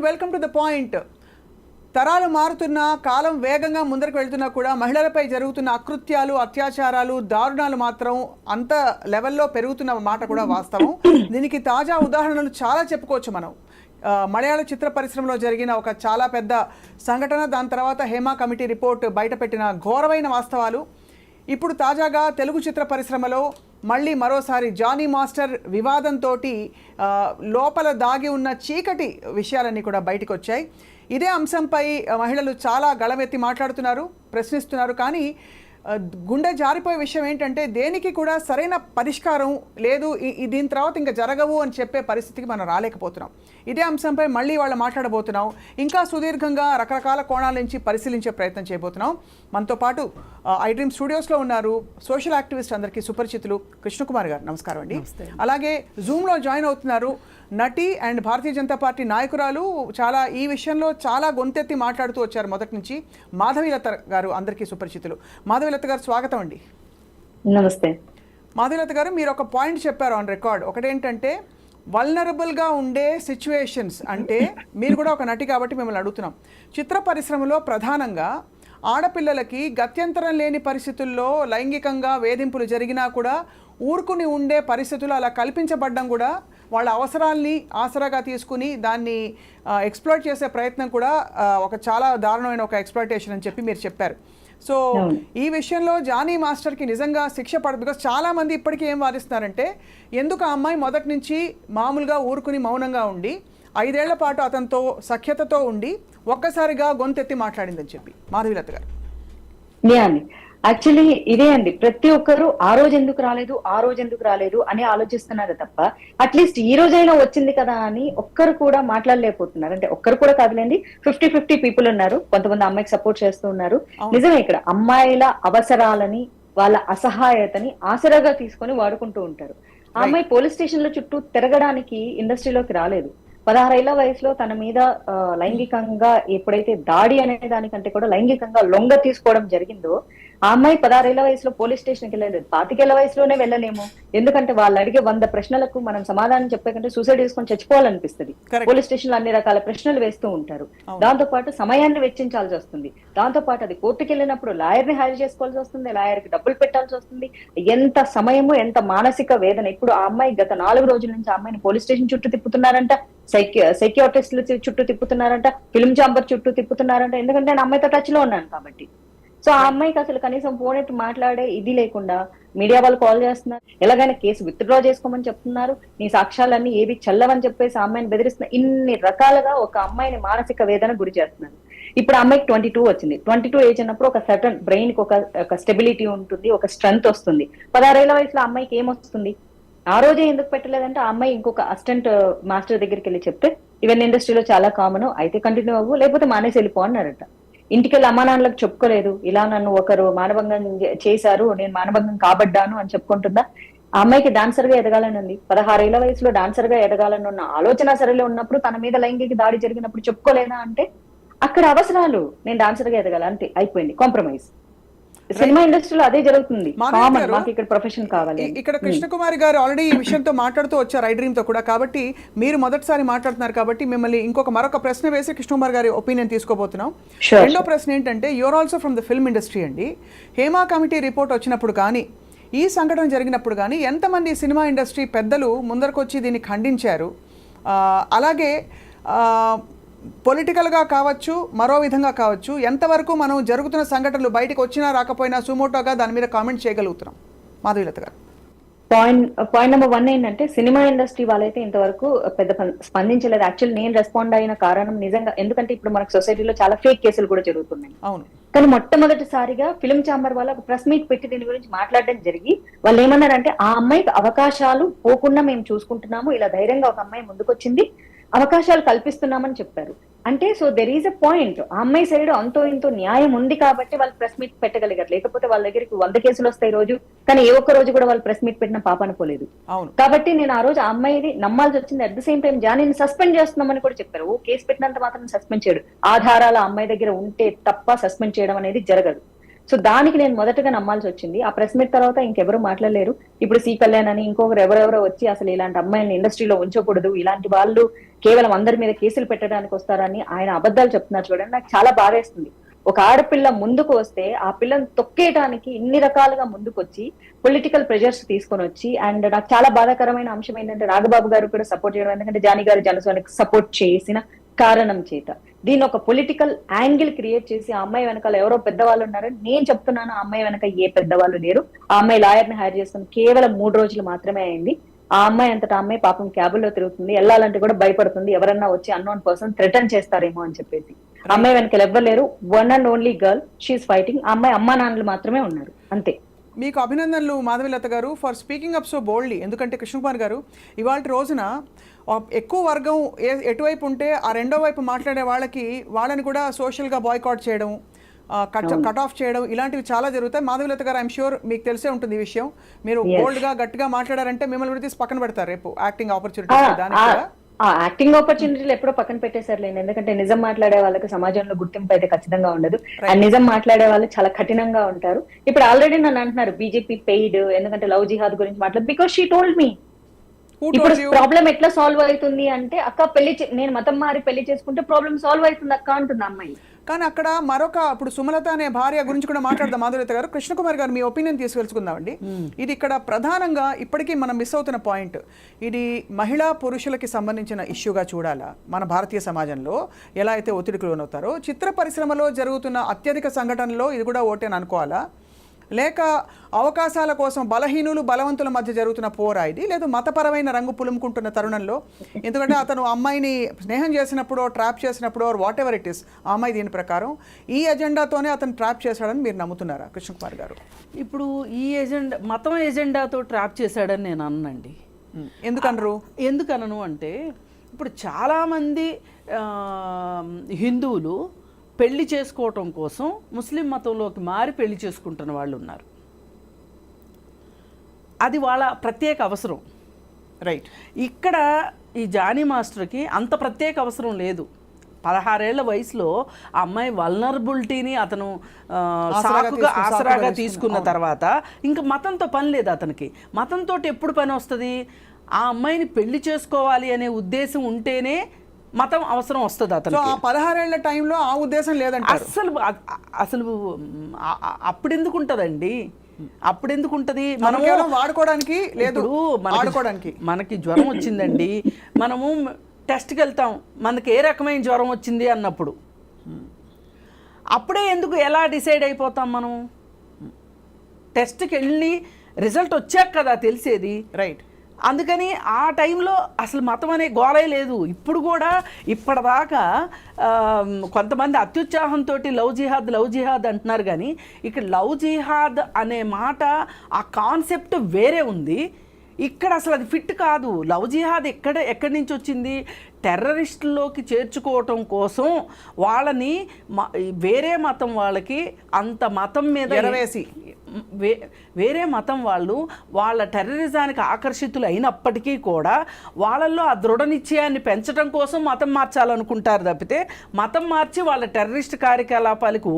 Welcome to the point. తరాలు మారుతున్నా, కాలం వేగంగా ముందరకు వెళ్తున్నా కూడా మహిళలపై జరుగుతున్న అకృత్యాలు, అత్యాచారాలు, దారుణాలు మాత్రం అంత లెవెల్లో పెరుగుతున్న మాట కూడా వాస్తవం. దీనికి తాజా ఉదాహరణలు చాలా చెప్పుకోవచ్చు మనం. మలయాళ చిత్ర పరిశ్రమలో జరిగిన ఒక చాలా పెద్ద సంఘటన, దాని తర్వాత హేమా కమిటీ రిపోర్ట్ బయటపెట్టిన ఘోరమైన వాస్తవాలు. ఇప్పుడు తాజాగా తెలుగు చిత్ర పరిశ్రమలో మళ్ళీ మరోసారి జానీ మాస్టర్ వివాదంతో లోపల దాగి ఉన్న చీకటి విషయాలన్నీ కూడా బయటకు వచ్చాయి. ఇదే అంశంపై మహిళలు చాలా గళమెత్తి మాట్లాడుతున్నారు, ప్రశ్నిస్తున్నారు. కానీ గుండె జారిపోయే విషయం ఏంటంటే దేనికి కూడా సరైన పరిష్కారం లేదు, దీని తర్వాత ఇంకా జరగవు అని చెప్పే పరిస్థితికి మనం రాలేకపోతున్నాం. ఇదే అంశంపై మళ్ళీ వాళ్ళు మాట్లాడబోతున్నాం. ఇంకా సుదీర్ఘంగా రకరకాల కోణాల నుంచి పరిశీలించే ప్రయత్నం చేయబోతున్నాం. మనతో పాటు ఐ డ్రీమ్ స్టూడియోస్లో ఉన్నారు సోషల్ యాక్టివిస్ట్, అందరికీ సుపరిచితులు కృష్ణకుమార్ గారు. నమస్కారం అండి. అలాగే జూమ్లో జాయిన్ అవుతున్నారు నటి అండ్ భారతీయ జనతా పార్టీ నాయకురాలు, చాలా ఈ విషయంలో చాలా గొంతెత్తి మాట్లాడుతూ వచ్చారు మొదటి నుంచి, మాధవీలత గారు. అందరికీ సుపరిచితులు. మాధవీలత గారు స్వాగతం అండి. నమస్తే. మాధవీలత గారు, మీరు ఒక పాయింట్ చెప్పారు ఆన్ రికార్డ్. ఒకటేంటంటే వల్నరబుల్గా ఉండే సిచ్యువేషన్స్, అంటే మీరు కూడా ఒక నటి కాబట్టి మిమ్మల్ని అడుగుతున్నాం. చిత్ర పరిశ్రమలో ప్రధానంగా ఆడపిల్లలకి గత్యంతరం లేని పరిస్థితుల్లో లైంగికంగా వేధింపులు జరిగినా కూడా ఊరుకుని ఉండే పరిస్థితులు అలా కల్పించబడ్డం కూడా వాళ్ళ అవసరాల్ని ఆసరాగా తీసుకుని దాన్ని ఎక్స్ప్లోయిట్ చేసే ప్రయత్నం కూడా ఒక చాలా దారుణమైన ఒక ఎక్స్ప్లోయిటేషన్ అని చెప్పి మీరు చెప్పారు. సో ఈ విషయంలో జానీ మాస్టర్కి నిజంగా శిక్ష పడదు. బికాస్ చాలామంది ఇప్పటికీ ఏం వాదిస్తున్నారంటే ఎందుకు ఆ అమ్మాయి మొదటి నుంచి మామూలుగా ఊరుకుని మౌనంగా ఉండి 5 ఏళ్ల పాటు అతనితో సఖ్యతతో ఉండి ఒక్కసారిగా గొంతెత్తి మాట్లాడిందని చెప్పి. మాధవీలత గారు. యాక్చువల్లీ ఇదే అండి, ప్రతి ఒక్కరు ఆ రోజు ఎందుకు రాలేదు అని ఆలోచిస్తున్నారు తప్ప అట్లీస్ట్ ఈ రోజైనా వచ్చింది కదా అని ఒక్కరు కూడా మాట్లాడలేకపోతున్నారు. అంటే ఒక్కరు కూడా కాదులేండి, 50-50 పీపుల్ ఉన్నారు. కొంతమంది అమ్మాయికి సపోర్ట్ చేస్తూ ఉన్నారు. నిజమే, ఇక్కడ అమ్మాయిల అవసరాలని, వాళ్ళ అసహాయతని ఆసరాగా తీసుకొని వాడుకుంటూ ఉంటారు. ఆ అమ్మాయి పోలీస్ స్టేషన్ లో చుట్టూ తిరగడానికి ఇండస్ట్రీలోకి రాలేదు. 16 ఏళ్ల వయసులో తన మీద లైంగికంగా ఎప్పుడైతే దాడి అనే దానికంటే కూడా లైంగికంగా లొంగ తీసుకోవడం జరిగిందో, ఆ అమ్మాయి 16 ఏళ్ల వయసులో పోలీస్ స్టేషన్కి వెళ్ళలేదు. 25 ఏళ్ల వయసులోనే వెళ్ళలేము. ఎందుకంటే వాళ్ళు అడిగే 100 ప్రశ్నలకు మనం సమాధానం చెప్పే కంటే సూసైడ్ చేసుకొని చచ్చిపోవాలనిపిస్తుంది. పోలీస్ స్టేషన్ లో అన్ని రకాల ప్రశ్నలు వేస్తూ ఉంటారు. దాంతో పాటు సమయాన్ని వెచ్చించాల్సి వస్తుంది. దాంతో పాటు అది కోర్టుకి వెళ్ళినప్పుడు లాయర్ ని హైర్ చేసుకోవాల్సి వస్తుంది, లాయర్ కి డబ్బులు పెట్టాల్సి వస్తుంది. ఎంత సమయము, ఎంత మానసిక వేదన. ఇప్పుడు ఆ అమ్మాయి గత 4 రోజుల నుంచి ఆ అమ్మాయిని పోలీస్ స్టేషన్ చుట్టూ తిప్పుతున్నారంట, సైకియాట్రిస్టులు చుట్టూ తిప్పుతున్నారంట, ఫిల్మ్ ఛాంబర్ చుట్టూ తిప్పుతున్నారంట. ఎందుకంటే నేను అమ్మాయితో టచ్ లో ఉన్నాను కాబట్టి. సో ఆ అమ్మాయికి అసలు కనీసం ఫోన్ ఎత్తి మాట్లాడే ఇది లేకుండా మీడియా వాళ్ళు కాల్ చేస్తున్నారు, ఎలాగైనా కేసు విత్డ్రా చేసుకోమని చెప్తున్నారు, నీ సాక్ష్యాలన్నీ ఏవి చల్లవని చెప్పేసి ఆ అమ్మాయిని బెదిరిస్తున్నారు. ఇన్ని రకాలుగా ఒక అమ్మాయిని మానసిక వేదన గురి చేస్తున్నారు. ఇప్పుడు అమ్మాయికి 22 వచ్చింది. 22 ఏజ్ అన్నప్పుడు ఒక సర్టన్ బ్రెయిన్ కి ఒక స్టెబిలిటీ ఉంటుంది, ఒక స్ట్రెంగ్త్ వస్తుంది. 16 ఏళ్ల వయసులో అమ్మాయికి ఏమొస్తుంది? ఆ రోజే ఎందుకు పెట్టలేదంటే ఆ అమ్మాయి ఇంకొక అసిస్టెంట్ మాస్టర్ దగ్గరికి వెళ్ళి చెప్తే, ఇవన్నీ ఇండస్ట్రీలో చాలా కామన్, అయితే కంటిన్యూ అవ్వు, లేకపోతే మానేసి వెళ్ళిపో అన్నారట. ఇంటికెళ్ళి అమ్మా నాన్నలకు చెప్పుకోలేదు, ఇలా నన్ను ఒకరు మానభంగం చేశారు, నేను మానభంగం కాబడ్డాను అని చెప్పుకుంటుందా? ఆ అమ్మాయికి డాన్సర్ గా ఎదగాలని ఉంది. 16 ఏళ్ల వయసులో డాన్సర్ గా ఎదగాలని ఉన్న ఆలోచన సరేలో ఉన్నప్పుడు తన మీద లైంగిక దాడి జరిగినప్పుడు చెప్పుకోలేదా అంటే అక్కడ అవసరాలు, నేను డాన్సర్ గా ఎదగాలి, అంతే, అయిపోయింది, కాంప్రమైజ్. సినిమా ఇండస్ట్రీలో అదే జరుగుతుంది. మాకు ఇక్కడ ప్రొఫెషన్ కావాలి. ఇక్కడ కృష్ణకుమారి గారు ఆల్రెడీ ఈ విషయంతో మాట్లాడుతూ వచ్చారు ఐ డ్రీమ్ తో కూడా, కాబట్టి మీరు మొదటిసారి మాట్లాడుతున్నారు కాబట్టి మిమ్మల్ని మరొక ప్రశ్న వేసి కృష్ణకుమార్ గారి ఒపీనియన్ తీసుకోబోతున్నాం. రెండో ప్రశ్న ఏంటంటే, you are also from the film industry అండి. హేమా కమిటీ రిపోర్ట్ వచ్చినప్పుడు కానీ, ఈ సంఘటన జరిగినప్పుడు కానీ ఎంతమంది సినిమా ఇండస్ట్రీ పెద్దలు ముందరకు వచ్చి దీన్ని ఖండించారు? అలాగే పొలిటికల్గా కావచ్చు, మరో విధంగా కావచ్చు, ఎంతవరకు మనం జరుగుతున్న సంఘటనలు బయటకు వచ్చినా రాకపోయినా సుమోటోగా దాని మీద కామెంట్ చేయగలుగుతున్నాం? మాధవీలత గారు. పాయింట్ నెంబర్ 1 ఏంటంటే, సినిమా ఇండస్ట్రీ వాళ్ళైతే ఇంతవరకు పెద్ద స్పందించలేదు. యాక్చువల్ నేను రెస్పాండ్ అయిన కారణం నిజంగా, ఎందుకంటే ఇప్పుడు మనకు సొసైటీలో చాలా ఫేక్ కేసులు కూడా జరుగుతున్నాయి. అవును. కానీ మొట్టమొదటిసారిగా ఫిల్మ్ ఛాంబర్ వాళ్ళ ఒక ప్రెస్ మీట్ పెట్టి దీని గురించి మాట్లాడడం జరిగి, వాళ్ళు ఏమన్నారంటే, ఆ అమ్మాయికి అవకాశాలు పోకుండా మేము చూసుకుంటున్నాము, ఇలా ధైర్యంగా ఒక అమ్మాయి ముందుకొచ్చింది, అవకాశాలు కల్పిస్తున్నామని చెప్పారు. అంటే so there is a point, ఆ అమ్మాయి సైడ్ అంతో ఇంతో న్యాయం ఉంది కాబట్టి వాళ్ళు ప్రెస్ మీట్ పెట్టగలిగారు. లేకపోతే వాళ్ళ దగ్గరికి 100 కేసులు వస్తాయి రోజు, కానీ ఏ ఒక్క రోజు కూడా వాళ్ళు ప్రెస్ మీట్ పెట్టిన పాపాన పోలేదు. కాబట్టి నేను ఆ రోజు ఆ అమ్మాయిని నమ్మాల్సి వచ్చింది. అట్ ద సేమ్ టైం జానీని సస్పెండ్ చేస్తున్నామని కూడా చెప్పారు. ఓ కేసు పెట్టినంత మాత్రం సస్పెండ్ చేయడు, ఆధారాలు ఆ అమ్మాయి దగ్గర ఉంటే తప్ప సస్పెండ్ చేయడం అనేది జరగదు. సో దానికి నేను మొదటగా నమ్మాల్సి వచ్చింది. ఆ ప్రెస్ మీట్ తర్వాత ఇంకెవరు మాట్లాడలేరు. ఇప్పుడు సి కళ్యాణ్ అని ఇంకొకరు ఎవరెవరో వచ్చి అసలు ఇలాంటి అమ్మాయిని ఇండస్ట్రీలో ఉంచకూడదు, ఇలాంటి వాళ్ళు కేవలం అందరి మీద కేసులు పెట్టడానికి వస్తారని ఆయన అబద్ధాలు చెప్తున్నారు చూడండి. నాకు చాలా బాధేస్తుంది. ఒక ఆడపిల్ల ముందుకు వస్తే ఆ పిల్లని తొక్కేయడానికి ఇన్ని రకాలుగా ముందుకు వచ్చి పొలిటికల్ ప్రెజర్స్ తీసుకొని వచ్చి, అండ్ నాకు చాలా బాధాకరమైన అంశం ఏంటంటే నాగబాబు గారు కూడా సపోర్ట్ చేయడం, ఎందుకంటే జానీ గారు జనసేనకి సపోర్ట్ చేసిన కారణం చేత దీని ఒక పొలిటికల్ యాంగిల్ క్రియేట్ చేసి ఆ అమ్మాయి వెనకాల ఎవరో పెద్దవాళ్ళు ఉన్నారని నేను చెప్తున్నాను. ఆ అమ్మాయి వెనక ఏ పెద్దవాళ్ళు లేరు. ఆ అమ్మాయి లాయర్ ని హైర్ చేసుకుని కేవలం 3 రోజులు మాత్రమే అయింది. ఆ అమ్మాయి అంతటా అమ్మాయి పాపం క్యాబుల్లో తిరుగుతుంది, వెళ్ళాలంటే కూడా భయపడుతుంది, ఎవరన్నా వచ్చి అన్నోన్ పర్సన్ థ్రెటన్ చేస్తారేమో అని చెప్పేసి. అమ్మాయి వెనకాల ఎవ్వరు లేరు. One and only girl, she is fighting. ఆ అమ్మాయి అమ్మా నాన్నలు మాత్రమే ఉన్నారు, అంతే. మీకు అభినందనలు మాధవీలత గారు for speaking up so boldly. ఎందుకంటే కృష్ణకుమార్ గారు ఇవాళ రోజున ఎక్కువ వర్గం ఎటువైపు ఉంటే ఆ రెండో వైపు మాట్లాడే వాళ్ళని కూడా సోషల్గా బాయ్కాట్ చేయడం, కట్ ఆఫ్ చేయడం, ఇలాంటివి చాలా జరుగుతాయి. మాధవీలత గారు ఐఎమ్ షూర్ మీకు తెలిసే ఉంటుంది ఈ విషయం. మీరు బోల్డ్గా గట్టిగా మాట్లాడారంటే మిమ్మల్ని కూడా తీసి పక్కన పెడతారు రేపు యాక్టింగ్ ఆపర్చునిటీస్. దానికి కూడా యాక్టింగ్ ఆపర్చునిటీలు ఎప్పుడో పక్కన పెట్టేశారులేండి. ఎందుకంటే నిజం మాట్లాడే వాళ్ళకి సమాజంలో గుర్తింపు అయితే ఖచ్చితంగా ఉండదు. అండ్ నిజం మాట్లాడే వాళ్ళు చాలా కఠినంగా ఉంటారు. ఇప్పుడు ఆల్రెడీ నన్ను అంటున్నారు బీజేపీ పెయిడ్, ఎందుకంటే లవ్ జిహాద్ గురించి మాట్లాడు, బికాస్ షీ టోల్డ్ మీ. ఇప్పుడు ప్రాబ్లం ఎట్లా సాల్వ్ అవుతుంది అంటే, అక్క నేను మతం మారి పెళ్లి చేసుకుంటే ప్రాబ్లం సాల్వ్ అవుతుంది అక్క అంటుంది అమ్మాయి. కానీ అక్కడ ఇప్పుడు సుమలత అనే భార్య గురించి కూడా మాట్లాడదాం మాధురిత గారు. కృష్ణకుమార్ గారు మీ ఒపీనియన్ తీసుకెళ్చుకుందామండి. ఇది ఇక్కడ ప్రధానంగా ఇప్పటికీ మనం మిస్ అవుతున్న పాయింట్. ఇది మహిళా పురుషులకి సంబంధించిన ఇష్యూగా చూడాలా? మన భారతీయ సమాజంలో ఎలా అయితే ఒత్తిడికి లోనవుతారో, చిత్ర పరిశ్రమలో జరుగుతున్న అత్యధిక సంఘటనలో ఇది కూడా ఓటేని అనుకోవాలా? లేక అవకాశాల కోసం బలహీనులు బలవంతుల మధ్య జరుగుతున్న పోరా ఇది? లేదు మతపరమైన రంగు పులుముకుంటున్న తరుణంలో, ఎందుకంటే అతను అమ్మాయిని స్నేహం చేసినప్పుడు, ట్రాప్ చేసినప్పుడు, వాట్ ఎవర్ ఇట్ ఈస్, ఆ అమ్మాయి దీని ప్రకారం ఈ ఎజెండాతోనే అతను ట్రాప్ చేశాడని మీరు నమ్ముతున్నారా కృష్ణకుమార్ గారు? ఇప్పుడు ఈ మతం ఎజెండాతో ట్రాప్ చేశాడని నేను అన్నండి. ఎందుకనను అంటే, ఇప్పుడు చాలామంది హిందువులు పెళ్లి చేసుకోవటం కోసం ముస్లిం మతంలోకి మారి పెళ్లి చేసుకుంటున్న వాళ్ళు ఉన్నారు. అది వాళ్ళ ప్రత్యేక అవసరం. రైట్. ఇక్కడ ఈ జానీ మాస్టర్కి అంత ప్రత్యేక అవసరం లేదు. 16 ఏళ్ల వయసులో ఆ అమ్మాయి వల్నరబిలిటీని అతను ఆసరాగా తీసుకున్న తర్వాత ఇంకా మతంతో పని లేదు అతనికి. మతంతో ఎప్పుడు పని వస్తుంది? ఆ అమ్మాయిని పెళ్లి చేసుకోవాలి అనే ఉద్దేశం ఉంటేనే మతం అవసరం వస్తుంది అతను. 16 ఏళ్ల టైంలో ఆ ఉద్దేశం లేదంటే అసలు అప్పుడెందుకు ఉంటుందండి? అప్పుడెందుకు ఉంటుంది? మనం వాడుకోవడానికి లేదు, మనకి జ్వరం వచ్చిందండి, మనము టెస్ట్కి వెళ్తాం, మనకి ఏ రకమైన జ్వరం వచ్చింది అన్నప్పుడు అప్పుడే ఎందుకు ఎలా డిసైడ్ అయిపోతాం? మనం టెస్ట్కి వెళ్ళి రిజల్ట్ వచ్చాక కదా తెలిసేది. రైట్. అందుకని ఆ టైంలో అసలు మతం అనే గోలే లేదు. ఇప్పుడు కూడా ఇప్పటిదాకా కొంతమంది అత్యుత్సాహంతో లవ్ జిహాద్ అంటున్నారు. కానీ ఇక్కడ లవ్ జిహాద్ అనే మాట, ఆ కాన్సెప్ట్ వేరే ఉంది. ఇక్కడ అసలు అది ఫిట్ కాదు. లవ్ జిహాద్ ఎక్కడి నుంచి వచ్చింది? టెర్రరిస్టుల్లోకి చేర్చుకోవటం కోసం వాళ్ళని వేరే మతం వాళ్ళకి అంత మతం మీద ఎరవేసి వేరే మతం వాళ్ళు వాళ్ళ టెర్రరిజానికి ఆకర్షితులు అయినప్పటికీ కూడా వాళ్ళల్లో ఆ దృఢ నిశ్చయాన్ని పెంచడం కోసం మతం మార్చాలనుకుంటారు తప్పితే, మతం మార్చి వాళ్ళ టెర్రరిస్ట్ కార్యకలాపాలకు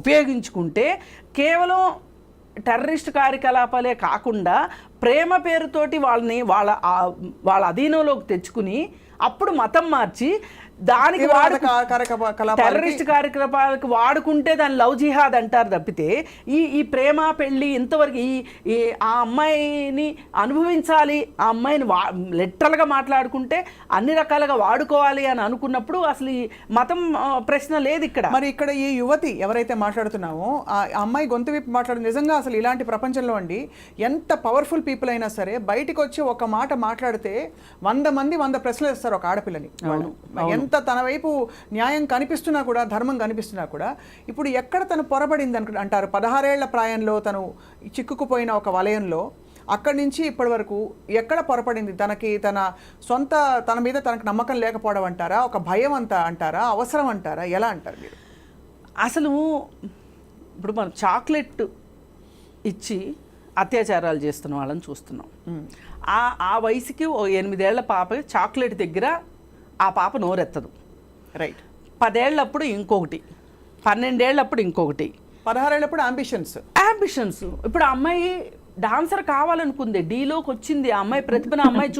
ఉపయోగించుకుంటే కేవలం టెర్రరిస్ట్ కార్యకలాపాలే కాకుండా ప్రేమ పేరుతోటి వాళ్ళని వాళ్ళ అధీనంలోకి తెచ్చుకుని అప్పుడు మతం మార్చి దానికి టెర్రరిస్ట్ కార్యకలాపాలకు వాడుకుంటే దాన్ని లవ్ జిహాద్ అంటారు తప్పితే, ఈ ప్రేమ పెళ్ళి ఇంతవరకు ఆ అమ్మాయిని అనుభవించాలి, ఆ అమ్మాయిని లిటరల్గా మాట్లాడుకుంటే అన్ని రకాలుగా వాడుకోవాలి అని అనుకున్నప్పుడు అసలు ఈ మతం ప్రశ్న లేదు ఇక్కడ. మరి ఇక్కడ ఈ యువతి ఎవరైతే మాట్లాడుతున్నామో ఆ అమ్మాయి గొంతు విప్పి మాట్లాడు, నిజంగా అసలు ఇలాంటి ప్రపంచంలో అండి ఎంత పవర్ఫుల్ పీపుల్ అయినా సరే బయటికి వచ్చి ఒక మాట మాట్లాడితే 100 మంది 100 ప్రశ్నలు ఇస్తారు ఒక ఆడపిల్లని. ఎంత తన వైపు న్యాయం కనిపిస్తున్నా కూడా, ధర్మం కనిపిస్తున్నా కూడా, ఇప్పుడు ఎక్కడ తను పొరబడింది అంటారు? 16 ఏళ్ల ప్రాయంలో తను చిక్కుకుపోయిన ఒక వలయంలో అక్కడి నుంచి ఇప్పటి వరకు ఎక్కడ పొరపడింది? తన మీద తనకు నమ్మకం లేకపోవడం అంటారా? ఒక భయం అంటారా? అవసరం అంటారా? ఎలా అంటారు మీరు? అసలు ఇప్పుడు మనం చాక్లెట్ ఇచ్చి అత్యాచారాలు చేస్తున్న వాళ్ళని చూస్తున్నాం. ఆ వయసుకి 8 ఏళ్ల పాప చాక్లెట్ దగ్గర ఆ పాప నోరెత్తదు. రైట్. 10 ఏళ్ళప్పుడు ఇంకొకటి, 12 ఏళ్ళప్పుడు ఇంకొకటి, 16 అంబిషన్స్. ఇప్పుడు ఆ అమ్మాయి డాన్సర్ కావాలనుకుంది, డీలోకి వచ్చింది, ఆ అమ్మాయి ప్రతిభను అమ్మాయి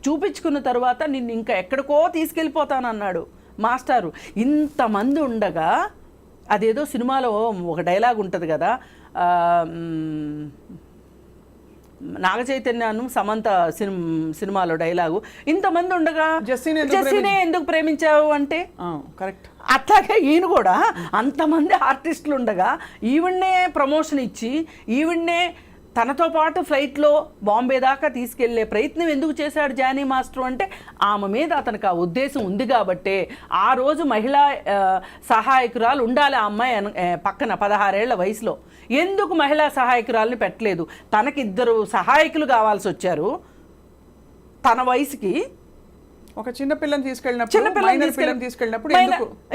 చూపించుకున్న తర్వాత నిన్ను ఇంకా ఎక్కడికో తీసుకెళ్ళిపోతానన్నాడు మాస్టారు. ఇంతమంది ఉండగా అదేదో సినిమాలో ఒక డైలాగ్ ఉంటుంది కదా, నాగ చైతన్యను సమంత సినిమాలో డైలాగు, ఇంతమంది ఉండగా జెస్సీనే ఎందుకు ప్రేమించావు అంటే కరెక్ట్. అట్లాగే ఈయన కూడా అంతమంది ఆర్టిస్టులు ఉండగా ఈవిడ్నే ప్రమోషన్ ఇచ్చి ఈవిడ్నే తనతో పాటు ఫ్లైట్లో బాంబే దాకా తీసుకెళ్లే ప్రయత్నం ఎందుకు చేశాడు జానీ మాస్టర్ అంటే ఆమె మీద అతనికి ఆ ఉద్దేశం ఉంది కాబట్టే ఆ రోజు మహిళా సహాయకురాలు ఉండాలి ఆ అమ్మాయి పక్కన 16 ఏళ్ల వయసులో. ఎందుకు మహిళా సహాయకురాలని పెట్టలేదు? తనకి 2 సహాయకులు కావాల్సి వచ్చారు తన వయసుకి. ఒక చిన్న పిల్లని తీసుకెళ్ళినప్పుడు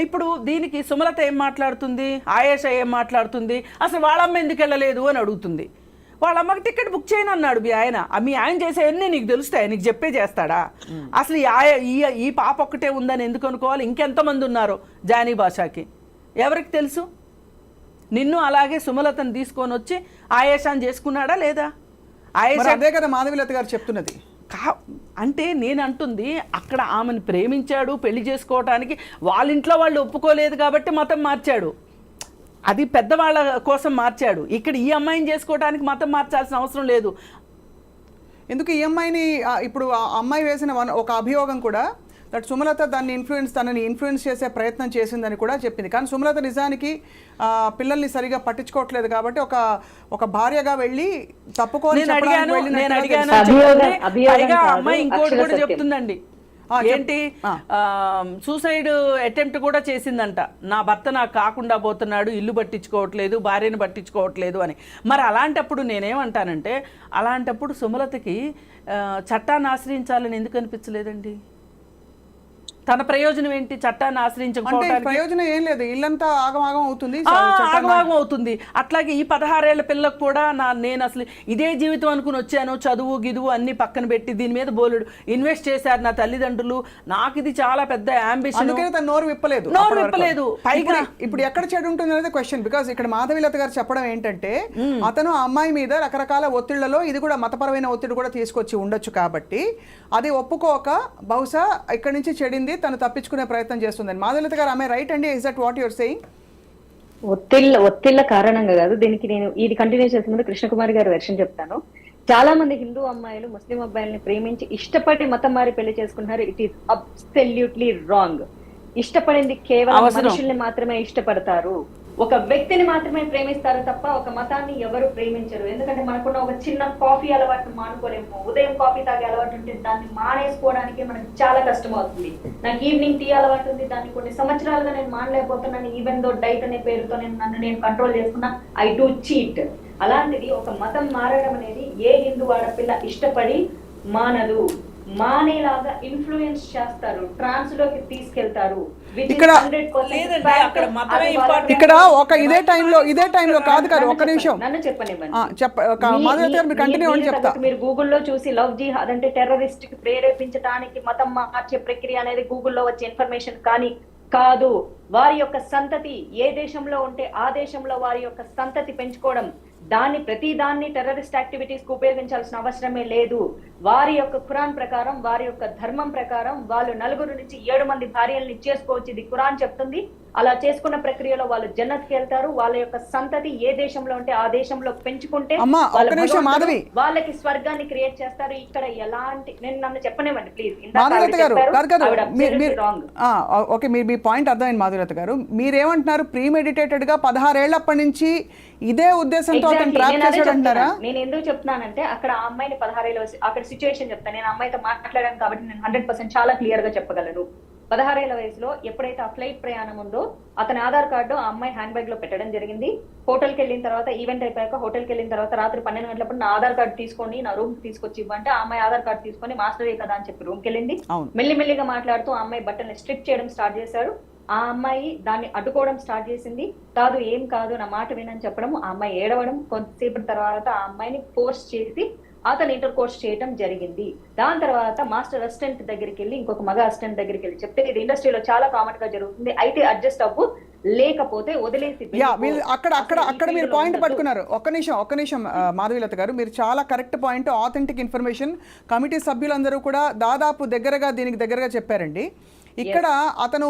ఇప్పుడు దీనికి సుమలత ఏం మాట్లాడుతుంది, ఆయేషా ఏం మాట్లాడుతుంది, అసలు వాళ్ళమ్మ ఎందుకు వెళ్ళలేదు అని అడుగుతుంది. వాళ్ళమ్మకి టికెట్ బుక్ చేయను అన్నాడు మీ ఆయన. మీ ఆయన చేసేవన్నీ నీకు తెలుస్తాయి, నీకు చెప్పే చేస్తాడా? అసలు ఈ పాప ఒక్కటే ఉందని ఎందుకు అనుకోవాలి? ఇంకెంతమంది ఉన్నారో జానీ భాషకి ఎవరికి తెలుసు? నిన్ను అలాగే సుమలతను తీసుకొని వచ్చి ఆయేషాన్ని చేసుకున్నాడా లేదా? ఆయేషా అదే కదా మాధవీలత గారు చెప్తున్నది. అంటే నేను అంటుంది అక్కడ ఆమెను ప్రేమించాడు, పెళ్లి చేసుకోవటానికి వాళ్ళ ఇంట్లో వాళ్ళు ఒప్పుకోలేదు కాబట్టి మతం మార్చాడు, అది పెద్దవాళ్ళ కోసం మార్చాడు. ఇక్కడ ఈ అమ్మాయిని చేసుకోవడానికి మతం మార్చాల్సిన అవసరం లేదు. ఎందుకు ఈ అమ్మాయిని ఇప్పుడు ఆ అమ్మాయి వేసిన ఒక అభియోగం కూడా దట్ సుమలత తనని ఇన్ఫ్లుయెన్స్ చేసే ప్రయత్నం చేసిందని కూడా చెప్పింది. కానీ సుమలత నిజానికి పిల్లల్ని సరిగా పట్టించుకోవట్లేదు కాబట్టి ఒక భార్యగా వెళ్ళి తప్పుకొని అమ్మాయి ఇంకోటి కూడా చెప్తుందండి, ఏంటి సూసైడ్ అటెంప్ట్ కూడా చేసిందంట. నా భర్త నాకు కాకుండా పోతున్నాడు, ఇల్లు పట్టించుకోవట్లేదు, భార్యను పట్టించుకోవట్లేదు అని. మరి అలాంటప్పుడు నేనేమంటానంటే, అలాంటప్పుడు సుమలతకి చట్టాన్ని ఆశ్రయించాలని ఎందుకు అనిపించలేదండి? తన ప్రయోజనం ఏంటి? చట్టాన్ని ఆశ్రయించకపోవడానికి ప్రయోజనం ఏం లేదు, ఇల్లంతా ఆగమాగం అవుతుంది, ఆగమాగం అవుతుంది. అట్లాగే ఈ 16 ఏళ్ల పిల్లకు కూడా నేను అసలు ఇదే జీవితం అనుకుని వచ్చాను, చదువు గిదువు అన్ని పక్కన పెట్టి దీని మీద బోలుడు ఇన్వెస్ట్ చేశారు నా తల్లిదండ్రులు, నాకు ఇది చాలా పెద్ద అంబిషన్, నోరు విప్పలేదు. పైగా ఇప్పుడు ఎక్కడ చెడు ఉంటుంది అనేది క్వశ్చన్. బికాస్ ఇక్కడ మాధవీలత గారు చెప్పడం ఏంటంటే అతను ఆ అమ్మాయి మీద రకరకాల ఒత్తిళ్లలో ఇది కూడా మతపరమైన ఒత్తిడి కూడా తీసుకొచ్చి ఉండొచ్చు కాబట్టి అది ఒప్పుకోక బహుశా ఇక్కడి నుంచి చెడింది, తను తప్పించుకునే ప్రయత్నం చేస్తుందని. మాధవీలత గారు ఆమె రైట్ అండి? Is that what you're saying? ఒత్తిళ్ల కారణంగా కాదు. దీనికి నేను ఇది కంటిన్యూ చేసే ముందు కృష్ణకుమారి గారి వెర్షన్ చెప్తాను. చాలా మంది హిందూ అమ్మాయిలు ముస్లిం అబ్బాయిల్ని ప్రేమించి ఇష్టపడి మతం మారి పెళ్లి చేసుకుంటున్నారు. It is absolutely wrong. ఇష్టపడింది కేవలం మనుషుల్ని మాత్రమే ఇష్టపడతారు, ఒక వ్యక్తిని మాత్రమే ప్రేమిస్తారు తప్ప ఒక మతాన్ని ఎవరు ప్రేమించరు. ఎందుకంటే మనకున్న ఒక చిన్న కాఫీ అలవాటు మానుకోలేము. ఉదయం కాఫీ తాగే అలవాటు ఉంటే దాన్ని మానేసుకోవడానికి మనకి చాలా కష్టం అవుతుంది. నాకు ఈవినింగ్ టీ అలవాటు ఉంది, దాన్ని కొన్ని సంవత్సరాలుగా నేను మానలేకపోతున్నాను. ఈవెన్ దో డైట్ అనే పేరుతో నన్ను కంట్రోల్ చేసుకున్నా, ఐ డూ చీట్. అలాంటిది ఒక మతం మారడం అనేది ఏ హిందూ ఆడపిల్ల ఇష్టపడి మానదు. మానేలాగా ఇన్ఫ్లుయెన్స్ చేస్తారు, ట్రాన్స్ లోకి తీసుకెళ్తారు. ఇక్కడ ఒక ఇదే టైంలో కాదు ఒక నిమిషం నన్ను చెప్పనివ్వండి. మీరు గూగుల్లో చూసి లవ్ జిహాద్ అంటే టెర్రరిస్ట్ కి ప్రేరేపించడానికి మతం మార్చే ప్రక్రియ అనేది గూగుల్లో వచ్చే ఇన్ఫర్మేషన్ కానీ కాదు. వారి యొక్క సంతతి ఏ దేశంలో ఉంటే ఆ దేశంలో వారి యొక్క సంతతి పెంచుకోవడం, ప్రతి దాన్ని టెర్రరిస్ట్ యాక్టివిటీస్ కు ఉపయోగించాల్సిన అవసరమే లేదు. వారి యొక్క ఖురాన్ ప్రకారం, వారి యొక్క ధర్మం ప్రకారం వాళ్ళు 4 నుంచి 7 మంది భార్యల్ని చేసుకోవచ్చు. ఇది ఖురాన్ చెప్తుంది. అలా చేసుకున్న ప్రక్రియలో వాళ్ళు జన్నత్కి వెళ్తారు. వాళ్ళ యొక్క సంతతి ఏ దేశంలో ఉంటే ఆ దేశంలో పెంచుకుంటే వాళ్ళకి స్వర్గాన్ని క్రియేట్ చేస్తారు. ఇక్కడ ఎలాంటి నన్ను చెప్పనివ్వండి ప్లీజ్. మీ పాయింట్ అర్థమైంది మాధురత గారు. మీరేమంటున్నారు? ప్రీమెడిటేటెడ్ గా 16 ఏళ్లప్పటి నుంచి ఇదే ఉద్దేశంతో నేను ఎందుకు చెప్తున్నానంటే అక్కడ ఆ అమ్మాయిని 16 ఏళ్ళ అక్కడ సిచ్యువేషన్ చెప్తాను. నేను అమ్మాయితో మాట్లాడాను కాబట్టి నేను 100% చాలా క్లియర్ గా చెప్పగలను. 16 ఏళ్ల వయసులో ఎప్పుడైతే ఆ ఫ్లైట్ ప్రయాణం ఉందో అతని ఆధార్ కార్డు ఆ అమ్మాయి హ్యాండ్ బ్యాగ్ లో పెట్టడం జరిగింది. హోటల్కి వెళ్ళిన తర్వాత, ఈవెంట్ అయిపోయాక హోటల్కి వెళ్ళిన తర్వాత రాత్రి 12 గంటలప్పుడు నా ఆధార్ కార్డు తీసుకొని నా రూమ్ తీసుకొచ్చి ఇవ్వంటే ఆ అమ్మాయి ఆధార్ కార్డు తీసుకొని మాస్టరే కదా అని చెప్పి రూమ్కి వెళ్ళింది. మెల్లిమెల్లిగా మాట్లాడుతూ ఆ అమ్మాయి బట్టల్ని స్ట్రిప్ చేయడం స్టార్ట్ చేశారు. ఆ అమ్మాయి దాన్ని అడ్డుకోవడం స్టార్ట్ చేసింది. కాదు, ఏం కాదు, నా మాట వినని చెప్పడం, ఆ అమ్మాయి ఏడవడం. కొంతసేపటి తర్వాత ఆ అమ్మాయిని ఫోర్స్ చేసి అతను ఇంటర్ కోర్స్ చేయడం జరిగింది. దాని తర్వాత మాస్టర్ అసిస్టెంట్ దగ్గరికి వెళ్ళి ఇంకొక మగ అసిస్టెంట్ దగ్గరికి వెళ్ళి చెప్తే ఇది ఇండస్ట్రీలో చాలా కామన్ గా జరుగుతుంది, అయితే అడ్జస్ట్ అవ్వు, లేకపోతే వదిలేసి యా వెళ్ళిపో. మీరు అక్కడ అక్కడ అసలు ఈ అక్కడ మీరు ఫీల్డ్లో పాయింట్ ఉండొద్దు. పట్టుకున్నారు. ఒక్క నిమిషం మాధవీలత గారు, మీరు చాలా correct point, authentic information committee సభ్యులందరూ కూడా దాదాపు దీనికి దగ్గరగా చెప్పారండి. ఇక్కడ అతను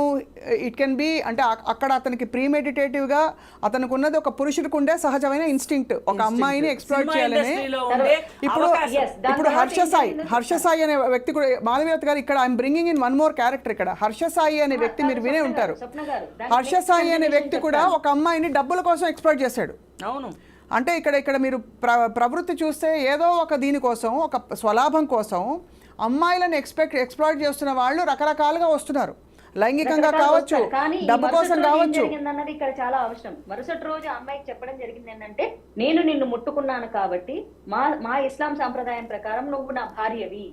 ఇట్ కెన్ బి అంటే అక్కడ అతనికి ప్రీమెడిటేటివ్గా అతనికి ఉన్నది ఒక పురుషుడికి ఉండే సహజమైన ఇన్స్టింక్ట్, ఒక అమ్మాయిని ఎక్స్ప్లోర్ చేయాలని. ఇప్పుడు హర్షసాయి అనే వ్యక్తి కూడా, మాధవీలత గారు, ఇక్కడ I'm bringing in one more character. ఇక్కడ హర్షసాయి అనే వ్యక్తి మీరు వినే ఉంటారు. హర్షసాయి అనే వ్యక్తి కూడా ఒక అమ్మాయిని డబ్బుల కోసం ఎక్స్ప్లోర్ చేశాడు. అవును. అంటే ఇక్కడ మీరు ప్రవృత్తి చూస్తే ఏదో ఒక దీనికోసం, ఒక స్వలాభం కోసం అమ్మాయిలను ఎక్స్ప్లాయిట్ చేస్తున్న వాళ్ళు రకరకాలుగా వస్తున్నారు. లైంగికంగా కావచ్చు, డబ్బు కోసం కావచ్చు. అన్నది ఇక్కడ చాలా అవసరం. మరుసటి రోజు అమ్మాయికి చెప్పడం జరిగింది ఏంటంటే, నేను నిన్ను ముట్టుకున్నాను కాబట్టి మా ఇస్లాం సాంప్రదాయం ప్రకారం నువ్వు నా భార్యవి,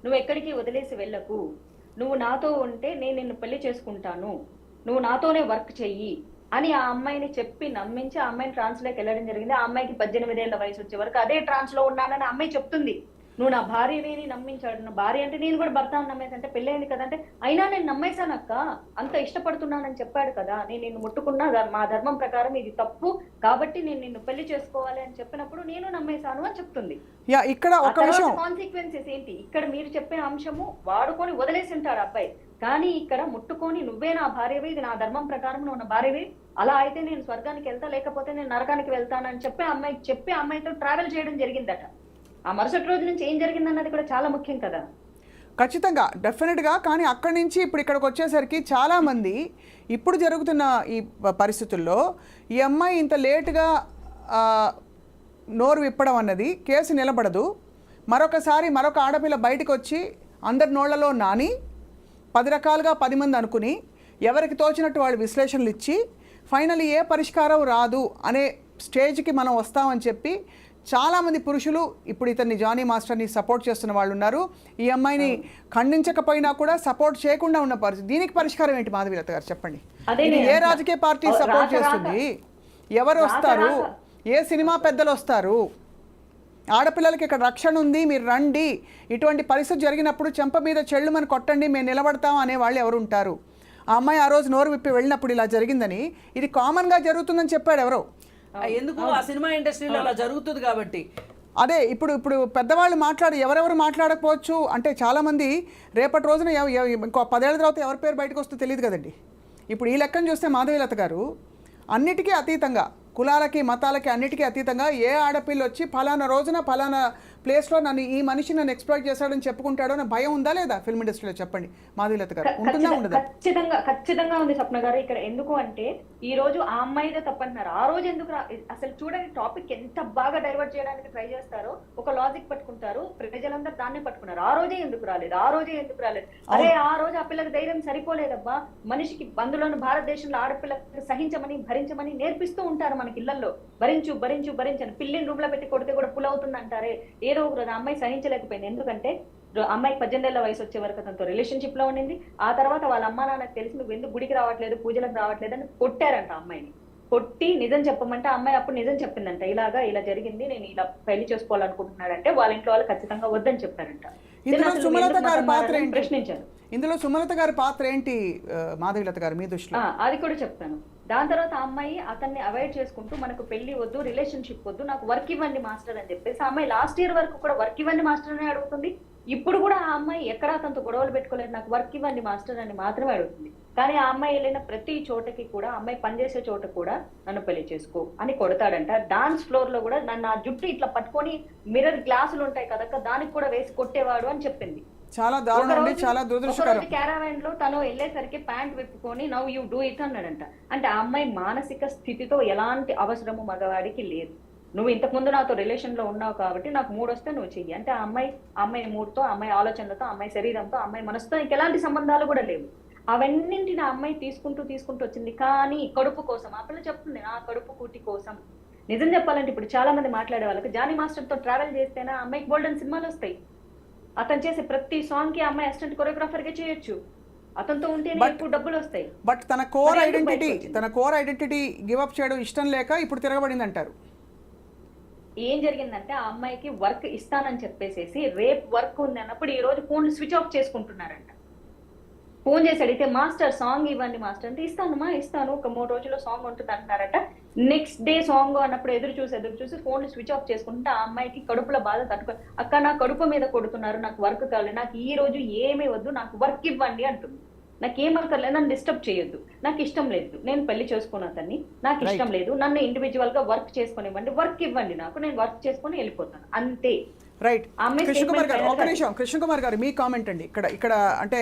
నువ్వు ఎక్కడికి వదిలేసి వెళ్ళకు, నువ్వు నాతో ఉంటే నేను నిన్ను పెళ్లి చేసుకుంటాను, నువ్వు నాతోనే వర్క్ చెయ్యి అని ఆ అమ్మాయిని చెప్పి నమ్మించి ఆ అమ్మాయిని ట్రాన్స్ లోకి వెళ్ళడం జరిగింది. ఆ అమ్మాయికి 18 ఏళ్ల వయసు వచ్చే వరకు అదే ట్రాన్స్ లో ఉన్నానని అమ్మాయి చెప్తుంది. నువ్వు నా భార్యని నమ్మించాడు, నా భార్య అంటే నేను కూడా భర్త నమ్మేసి అంటే పెళ్ళైంది కదా అంటే, అయినా నేను నమ్మేశానక్క, అంత ఇష్టపడుతున్నానని చెప్పాడు కదా, నేను నిన్ను ముట్టుకున్నా మా ధర్మం ప్రకారం ఇది తప్పు కాబట్టి నేను నిన్ను పెళ్లి చేసుకోవాలి అని చెప్పినప్పుడు నేను నమ్మేశాను అని చెప్తుంది. ఇక్కడ ఒక విషయం కాన్సిక్వెన్సెస్ ఏంటి, ఇక్కడ మీరు చెప్పిన అంశము వాడుకొని వదిలేసి ఉంటాడు అబ్బాయి, కానీ ఇక్కడ ముట్టుకొని నువ్వే నా భార్యవి, ఇది నా ధర్మం ప్రకారం నువ్వు నా భార్యవి, అలా అయితే నేను స్వర్గానికి వెళ్తా లేకపోతే నేను నరకానికి వెళ్తానని చెప్పి అమ్మాయితో ట్రావెల్ చేయడం జరిగిందట. ఆ మరుసటి రోజు నుంచి ఏం జరిగిందన్నది కూడా చాలా ముఖ్యం కదా. ఖచ్చితంగా, డెఫినెట్గా. కానీ అక్కడి నుంచి ఇప్పుడు ఇక్కడికి వచ్చేసరికి చాలామంది ఇప్పుడు జరుగుతున్న ఈ పరిస్థితుల్లో ఈ అమ్మాయి ఇంత లేటుగా నోరు విప్పడం అన్నది కేసు నిలబడదు. మరొక ఆడపిల్ల బయటకు వచ్చి అందరి నోళ్లలో నాని 10 రకాలుగా 10 మంది అనుకుని ఎవరికి తోచినట్టు వాళ్ళు విశ్లేషణలు ఇచ్చి ఫైనల్ ఏ పరిష్కారం రాదు అనే స్టేజ్కి మనం వస్తామని చెప్పి చాలామంది పురుషులు ఇప్పుడు ఇతన్ని జానీ మాస్టర్ని సపోర్ట్ చేస్తున్న వాళ్ళు ఉన్నారు. ఈ అమ్మాయిని ఖండించకపోయినా కూడా సపోర్ట్ చేయకుండా ఉన్న పరిస్థితి. దీనికి పరిష్కారం ఏంటి మాధవీలత గారు, చెప్పండి. ఇది ఏ రాజకీయ పార్టీ సపోర్ట్ చేస్తుంది, ఎవరు వస్తారు, ఏ సినిమా పెద్దలు వస్తారు, ఆడపిల్లలకి ఇక్కడ రక్షణ ఉంది, మీరు రండి, ఇటువంటి పరిస్థితి జరిగినప్పుడు చెంప మీద చెళ్ళుమని కొట్టండి, మేము నిలబడతాం అనే వాళ్ళు ఎవరు ఉంటారు? ఆ అమ్మాయి ఆ రోజు నోరు విప్పి వెళ్ళినప్పుడు ఇలా జరిగిందని, ఇది కామన్గా జరుగుతుందని చెప్పాడు ఎవరో. ఎందుకు ఆ సినిమా ఇండస్ట్రీలో అలా జరుగుతుంది కాబట్టి. అదే ఇప్పుడు పెద్దవాళ్ళు ఎవరెవరు మాట్లాడకపోవచ్చు అంటే చాలామంది రేపటి రోజున ఇంకో 10 ఏళ్ల తర్వాత ఎవరి పేరు బయటకు వస్తుందో తెలియదు కదండి. ఇప్పుడు ఈ లెక్కను చూస్తే మాధవీలత గారు అన్నిటికీ అతీతంగా, కులాలకి మతాలకి అన్నిటికీ అతీతంగా ఏ ఆడపిల్ల వచ్చి ఫలానా రోజున ఫలానా ప్లేస్లో ఈ మనిషి నన్ను ఎక్స్ప్లాయిట్ చేశాడని చెప్పుకుంటాడో అనే భయం ఉందా లేదా ఫిల్మ్ ఇండస్ట్రీలో? చెప్పండి మాధవీలత గారు, ఉంటుందా ఉండదా? ఖచ్చితంగా ఉంది స్వప్న గారు. ఇక్కడ ఎందుకు అంటే ఈ రోజు ఆ అమ్మాయిదే తప్పంటున్నారు, ఆ రోజు ఎందుకు అసలు చూడండి టాపిక్ ఎంత బాగా డైవర్ట్ చేయడానికి ట్రై చేస్తారో, ఒక లాజిక్ పట్టుకుంటారు, ప్రజలందరూ దాన్నే పట్టుకున్నారు. ఆ రోజే ఎందుకు రాలేదు, అరే ఆ రోజు ఆ పిల్లకి ధైర్యం సరిపోలేదబ్బా. మనిషికి అందులోని భారతదేశంలో ఆడపిల్లకి సహించమని భరించమని నేర్పిస్తూ ఉంటారు మనకి ఇళ్లలో. భరించు భరించు భరించని పిల్లిని రూమ్ లో పెట్టి కొడితే కూడా పుల్ అవుతుంది అంటారే. ఏదో ఒక రోజు అమ్మాయి సహించలేకపోయింది. ఎందుకంటే అమ్మాయికి 18 ఏళ్ల వయసు వచ్చే వరకు అతనితో రిలేషన్షిప్ లో ఉండింది. ఆ తర్వాత వాళ్ళ అమ్మా నాన్నకు తెలిసి నువ్వు ఎందుకు గుడికి రావట్లేదు, పూజలకు రావట్లేదు అని కొట్టారంట. అమ్మాయిని కొట్టి నిజం చెప్పమంటే అమ్మాయి అప్పుడు నిజం చెప్పిందంట, ఇలా జరిగింది, నేను ఇలా పెళ్లి చేసుకోవాలనుకుంటున్నాడంటే వాళ్ళ ఇంట్లో వాళ్ళు ఖచ్చితంగా వద్దని చెప్పారంట. ఇందులో సుమలత గారి పాత్ర ఏంటి? ప్రశ్నించారు. ఇందులో సుమలత గారి పాత్ర ఏంటి మాధవీలత గారు మీ దృష్టిలో? అది కూడా చెప్తాను. దాని తర్వాత ఆ అమ్మాయి అతన్ని అవాయిడ్ చేసుకుంటూ మనకు పెళ్లి వద్దు, రిలేషన్షిప్ వద్దు, నాకు వర్క్ ఇవ్వండి మాస్టర్ అని చెప్పేసి ఆ అమ్మాయి లాస్ట్ ఇయర్ వరకు కూడా వర్క్ ఇవ్వండి మాస్టర్ అని అడుగుతుంది. ఇప్పుడు కూడా ఆ అమ్మాయి ఎక్కడా అతనితో గొడవలు పెట్టుకోలేదు, నాకు వర్క్ ఇవ్వండి మాస్టర్ అని మాత్రమే అడుగుతుంది. కానీ ఆ అమ్మాయి వెళ్ళిన ప్రతి చోటకి కూడా, అమ్మాయి పనిచేసే చోట కూడా నన్ను పెళ్లి చేసుకో అని కొడతాడంట. డాన్స్ ఫ్లోర్ లో కూడా నన్ను ఆ జుట్టు ఇట్లా పట్టుకొని మిర్రర్ గ్లాసులు ఉంటాయి కదా, దానికి కూడా వేసి కొట్టేవాడు అని చెప్పింది. చాలా దారుణం, చాలా దురదృష్టకరం. క్యారావెన్ లో తను వెళ్ళేసరికి ప్యాంట్ విప్పుకొని నవ్ యూ డూ ఇట్ అన్నాడంట. అంటే ఆ అమ్మాయి మానసిక స్థితితో ఎలాంటి అవసరము మగవాడికి లేదు. నువ్వు ఇంతకు ముందు నాతో రిలేషన్ లో ఉన్నావు కాబట్టి నాకు మూడు వస్తే నువ్వు చెయ్యి అంటే, ఆ అమ్మాయి మూడుతో, అమ్మాయి ఆలోచనలతో, అమ్మాయి శరీరంతో, అమ్మాయి మనసుతో ఇంకెలాంటి సంబంధాలు కూడా లేవు. అవన్నింటిని ఆ అమ్మాయి తీసుకుంటూ వచ్చింది. కానీ కడుపు కోసం ఆ పిల్ల చెప్తుంది, నా కడుపు కూటి కోసం. నిజం చెప్పాలంటే ఇప్పుడు చాలా మంది మాట్లాడే వాళ్ళకి జానీ మాస్టర్ తో ట్రావెల్ చేస్తేనే ఆ అమ్మాయికి గోల్డెన్ సినిమాలు వస్తాయి. అతను చేసే ప్రతి సాంగ్ కి అమ్మాయి అసిస్టెంట్ కొరియోగ్రాఫర్ గా చేయొచ్చు. అతనితో ఉంటేనే ఎక్కువ డబ్బులు వస్తాయి. బట్ తన కోర్ ఐడెంటిటీ గివ్ అప్ చేయడం ఇష్టం లేక ఇప్పుడు తిరగబడింది అంటారు. ఏం జరిగిందంటే ఆ అమ్మాయికి వర్క్ ఇస్తానని చెప్పేసేసి రేపు వర్క్ ఉంది అన్నప్పుడు ఈ రోజు ఫోన్ స్విచ్ ఆఫ్ చేసుకుంటున్నారంట. ఫోన్ చేసి అడిగితే మాస్టర్ సాంగ్ ఇవ్వండి మాస్టర్ అంటే ఇస్తాను ఒక 3 రోజుల్లో సాంగ్ ఉంటుంది అంటున్నారట. నెక్స్ట్ డే సాంగ్ అన్నప్పుడు ఎదురు చూసి ఫోన్ స్విచ్ ఆఫ్ చేసుకుంటే ఆ అమ్మాయికి కడుపులో బాధ తట్టుకో, అక్క నా కడుపు మీద కొడుతున్నారు, నాకు వర్క్ కావాలి, నాకు ఈ రోజు ఏమీ వద్దు, నాకు వర్క్ ఇవ్వండి అంటుంది. నాకేం అక్కర్లేదు, నన్ను డిస్టర్బ్ చేయొద్దు, నాకు ఇష్టం లేదు, నేను పెళ్లి చేసుకున్న అతన్ని, నాకు ఇష్టం లేదు, నన్ను ఇండివిజువల్ గా వర్క్ చేసుకుని ఇవ్వండి, వర్క్ ఇవ్వండి నాకు, నేను వర్క్ చేసుకుని వెళ్ళిపోతాను అంతే. రైట్. కృష్ణకుమార్ గారు ఒక నిమిషం, కృష్ణకుమార్ గారు మీ కామెంట్ అండి. ఇక్కడ అంటే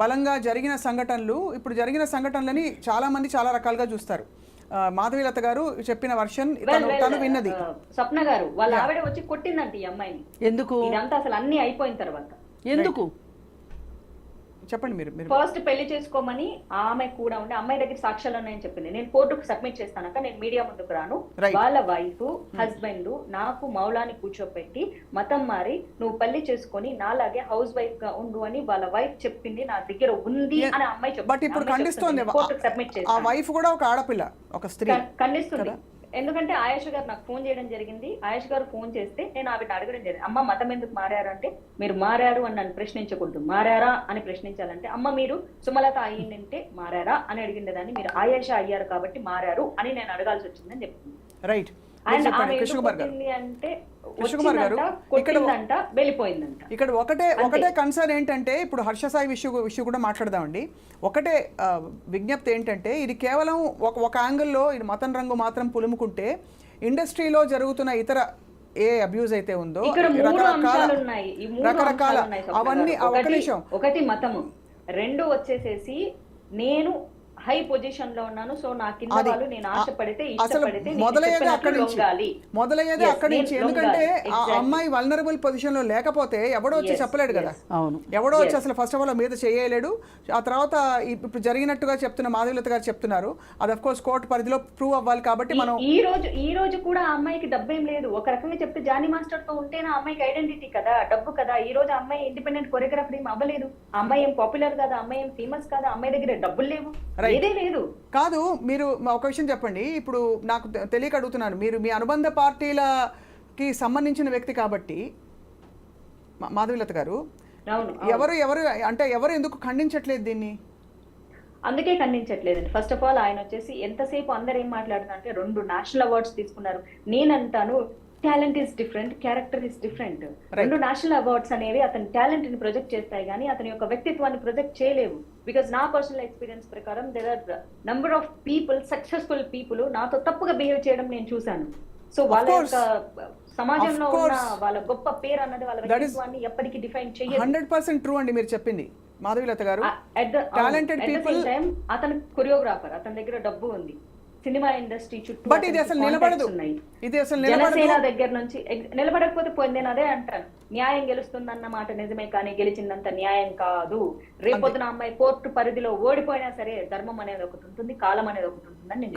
బలంగా జరిగిన సంఘటనలు, ఇప్పుడు జరిగిన సంఘటనలని చాలా మంది చాలా రకాలుగా చూస్తారు. మాధవీలత గారు చెప్పిన వర్షన్ తను విన్నది. స్వప్న గారు వాళ్ళ ఆవిడ వచ్చి కొట్టిందంట ఈ అమ్మాయిని. ఎందుకు? ఇదంతా అసలు అన్ని అయిపోయిన తర్వాత ఎందుకు చెప్పండి మీరు. ఫస్ట్ పెళ్లి చేసుకోమని ఆమె కూడా ఉండి అమ్మాయి దగ్గర సాక్ష్యాలు ఉన్నాయని చెప్పింది. నేను కోర్టుకు సబ్మిట్ చేస్తానక, నేను మీడియా ముందుకు రాను. వాళ్ళ వైఫ్ హస్బెండ్ నాకు మౌలాని కూర్చోపెట్టి మతం మారి నువ్వు పెళ్లి చేసుకొని నాలాగే హౌస్ వైఫ్ గా ఉండు అని వాళ్ళ వైఫ్ చెప్పింది, నా దగ్గర ఉంది అని అమ్మాయి చెప్పింది. బట్ ఇప్పుడు ఖండిస్తోంది, కోర్టుకు సబ్మిట్ చేస్తాను. ఆ వైఫ్ కూడా ఒక ఆడపిల్ల, ఒక స్త్రీ ఖండిస్తుంది. ఎందుకంటే ఆయేష్ గారు నాకు ఫోన్ చేయడం జరిగింది. ఆయేష్ గారు ఫోన్ చేస్తే నేను ఆవిడ అడగడం జరిగింది, అమ్మ మతం ఎందుకు మారారు అంటే, మీరు మారారు అని నన్ను ప్రశ్నించకూడదు, మారారా అని ప్రశ్నించాలంటే, అమ్మ మీరు సుమలత అయ్యిందంటే మారారా అని అడిగింది దాన్ని, మీరు ఆయేష అయ్యారు కాబట్టి మారారు అని నేను అడగాల్సి వచ్చిందని చెప్పింది. రైట్. అండ్ ఆమె అంటే వచ్చిందంట, వెళ్ళిపోయిందంట. ఇక్కడ ఒకటే కన్సర్న్ ఏంటంటే, ఇప్పుడు హర్ష సాయి విషయం కూడా మాట్లాడదామండి. ఒకటే విజ్ఞప్తి ఏంటంటే, ఇది కేవలం ఒక యాంగిల్లో ఇది మతం రంగు మాత్రం పులుముకుంటే, ఇండస్ట్రీలో జరుగుతున్న ఇతర ఏ అబ్యూజ్ అయితే ఉందో రకరకాల అవన్నీ ఒక నిమిషం, ఒకటి మతము, 2 వచ్చేసేసి నేను హై పొజిషన్ లో ఉన్నాను, సో నా కింద వాళ్ళు నేను ఆశపడితే ఇష్టపడితే మొదలయ్యేది అక్కడి నుంచి. ఎందుకంటే ఆ అమ్మాయి వల్నరబుల్ పొజిషన్ లో లేకపోతే ఎవడో వచ్చి చెప్పలేడు కదా. అవును, ఎవడో వచ్చి అసలు ఫస్ట్ ఆఫ్ ఆల్ మీద చేయలేడు. ఆ తర్వాత ఇప్పుడు జరిగినట్టుగా చెప్తున్న మాధవీలత గారు చెప్తున్నారు, అది అఫ్ కోర్స్ కోర్టు పరిధిలో ప్రూవ్ అవ్వాలి. కాబట్టి మనం ఈ రోజు కూడా ఆ అమ్మాయికి డబ్బేం లేదు. ఒక రకంగా చెప్తే జానీ మాస్టర్ తో ఉంటే నా అమ్మాయికి ఐడెంటిటీ కదా, డబ్బు కదా. ఈ రోజు అమ్మాయి ఇండిపెండెంట్ కొరియోగ్రాఫర్ ఏం అవ్వలేదు, అమ్మాయి ఏం పాపులర్ కదా, అమ్మాయి ఏం ఫేమస్ కదా, అమ్మాయి దగ్గర డబ్బులు లేవు, ఏదే లేదు. కాదు, మీరు ఒక విషయం చెప్పండి. ఇప్పుడు నాకు తెలియక అడుగుతున్నాను, మీరు మీ అనుబంధ పార్టీలకి సంబంధించిన వ్యక్తి కాబట్టి మాధవీలత గారు, ఎవరు ఎందుకు ఖండించట్లేదు దీన్ని? అందుకే ఖండించట్లేదండి. ఫస్ట్ ఆఫ్ ఆల్ ఆయన వచ్చేసి ఎంతసేపు అందరు ఏం మాట్లాడుతున్నారు అంటే 2 నేషనల్ అవార్డ్స్ తీసుకున్నారు. నేనంటాను talent is different, character is different. 2 national awards అనేవి అతని టాలెంట్ ని ప్రొజెక్ట్ చేస్తాయి కానీ అతని యొక్క వ్యక్తిత్వాన్ని ప్రొజెక్ట్ చేయలేవు. బికాస్ నా పర్సనల్ ఎక్స్పీరియన్స్ ప్రకారం there are number of people, successful people నాతో తప్పుగా బిహేవ్ చేయడం నేను చూశాను. సో వాళ్ళ యొక్క సమాజంలో ఉన్న వాళ్ళ గొప్ప పేరు అన్నది వాళ్ళ వ్యక్తిత్వాన్ని ఎప్పటికీ డిఫైన్ చేయదు. 100% ట్రూ అండి మీరు చెప్పింది మాధవీలత గారు. టాలెంటెడ్ పీపుల్, అతను కొరియోగ్రాఫర్, అతని దగ్గర డబ్బు ఉంది, సినిమా ఇండస్ట్రీ చుట్టూ బట్ ఇది అసలు నిలబడదు. ఇది అసలు జనసేన దగ్గర నుంచి నిలబడకపోతే పోయింది. నేను అదే అంటాను, న్యాయం గెలుస్తుందన్న మాట నిజమే కానీ గెలిచిందంత న్యాయం కాదు. రేపొద్దున అమ్మాయి కోర్టు పరిధిలో ఓడిపోయినా సరే ధర్మం అనేది ఒకటి ఉంటుంది, కాలం అనేది ఒకటి ఉంటుందని నేను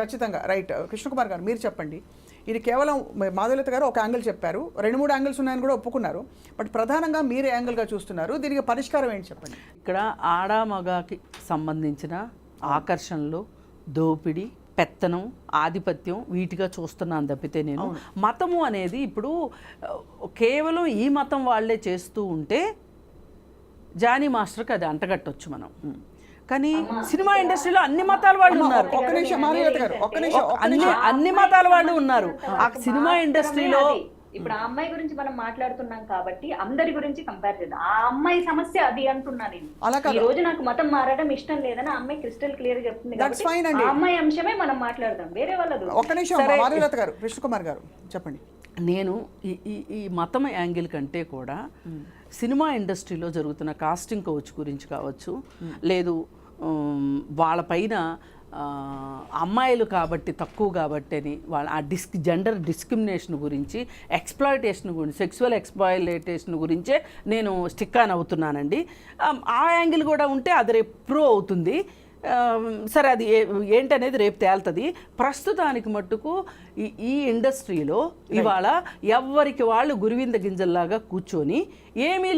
ఖచ్చితంగా. రైట్. కృష్ణకుమార్ గారు మీరు చెప్పండి. ఇది కేవలం మాధవీలత గారు ఒక యాంగిల్ చెప్పారు, 2-3 యాంగిల్స్ ఉన్నాయని కూడా ఒప్పుకున్నారు. బట్ ప్రధానంగా మీరే యాంగిల్గా చూస్తున్నారు, దీనికి పరిష్కారం ఏంటి చెప్పండి. ఇక్కడ ఆడ మగకి సంబంధించిన ఆకర్షణలు, దోపిడీ, పెత్తనం, ఆధిపత్యం వీటిగా చూస్తున్నాను తప్పితే నేను మతము అనేది ఇప్పుడు కేవలం ఈ మతం వాళ్ళే చేస్తూ ఉంటే జానీ మాస్టర్కి అది అంటగట్టొచ్చు మనం. కానీ సినిమా ఇండస్ట్రీలో అన్ని మతాల వాళ్ళు ఉన్నారు, అన్ని మతాల వాళ్ళు ఉన్నారు ఆ సినిమా ఇండస్ట్రీలో. ఇప్పుడు ఆ అమ్మాయి గురించి మనం మాట్లాడుతున్నాం కాబట్టి అందరి గురించి కంపేర్ చేద్దాం. ఆ అమ్మాయి సమస్య అది అంటున్నా నేను. ఈ రోజు నాకు మతం మారడం ఇష్టం లేదని ఆ అమ్మాయి క్రిస్టల్ క్లియర్ చెప్తుంది కాబట్టి ఆ అమ్మాయి అంశమే మనం మాట్లాడదాం, వేరే వాళ్ళది. ఒక్క నిమిషం మాధవీలత గారు, కృష్ణకుమార్ గారు చెప్పండి. నేను ఈ మతం యాంగిల్ కంటే కూడా సినిమా ఇండస్ట్రీలో జరుగుతున్న కాస్టింగ్ కౌచ్ గురించి కావచ్చు, లేదు వాళ్ళపైన అమ్మాయిలు కాబట్టి తక్కువ కాబట్టి అని వాళ్ళ ఆ జెండర్ డిస్క్రిమినేషన్ గురించి, ఎక్స్ప్లాయిటేషన్ గురించి, సెక్సువల్ ఎక్స్ప్లాయిటేషన్ గురించే నేను స్టిక్ ఆన్ అవుతున్నానండి. ఆ యాంగిల్ కూడా ఉంటే అది రేపు ప్రూవ్ అవుతుంది. సరే, అది ఏంటనేది రేపు తేలుతుంది. ప్రస్తుతానికి మట్టుకు ఈ ఇండస్ట్రీలో ఇవాళ ఎవరికి వాళ్ళు గురివింద గింజల్లాగా కూర్చొని ఏమీ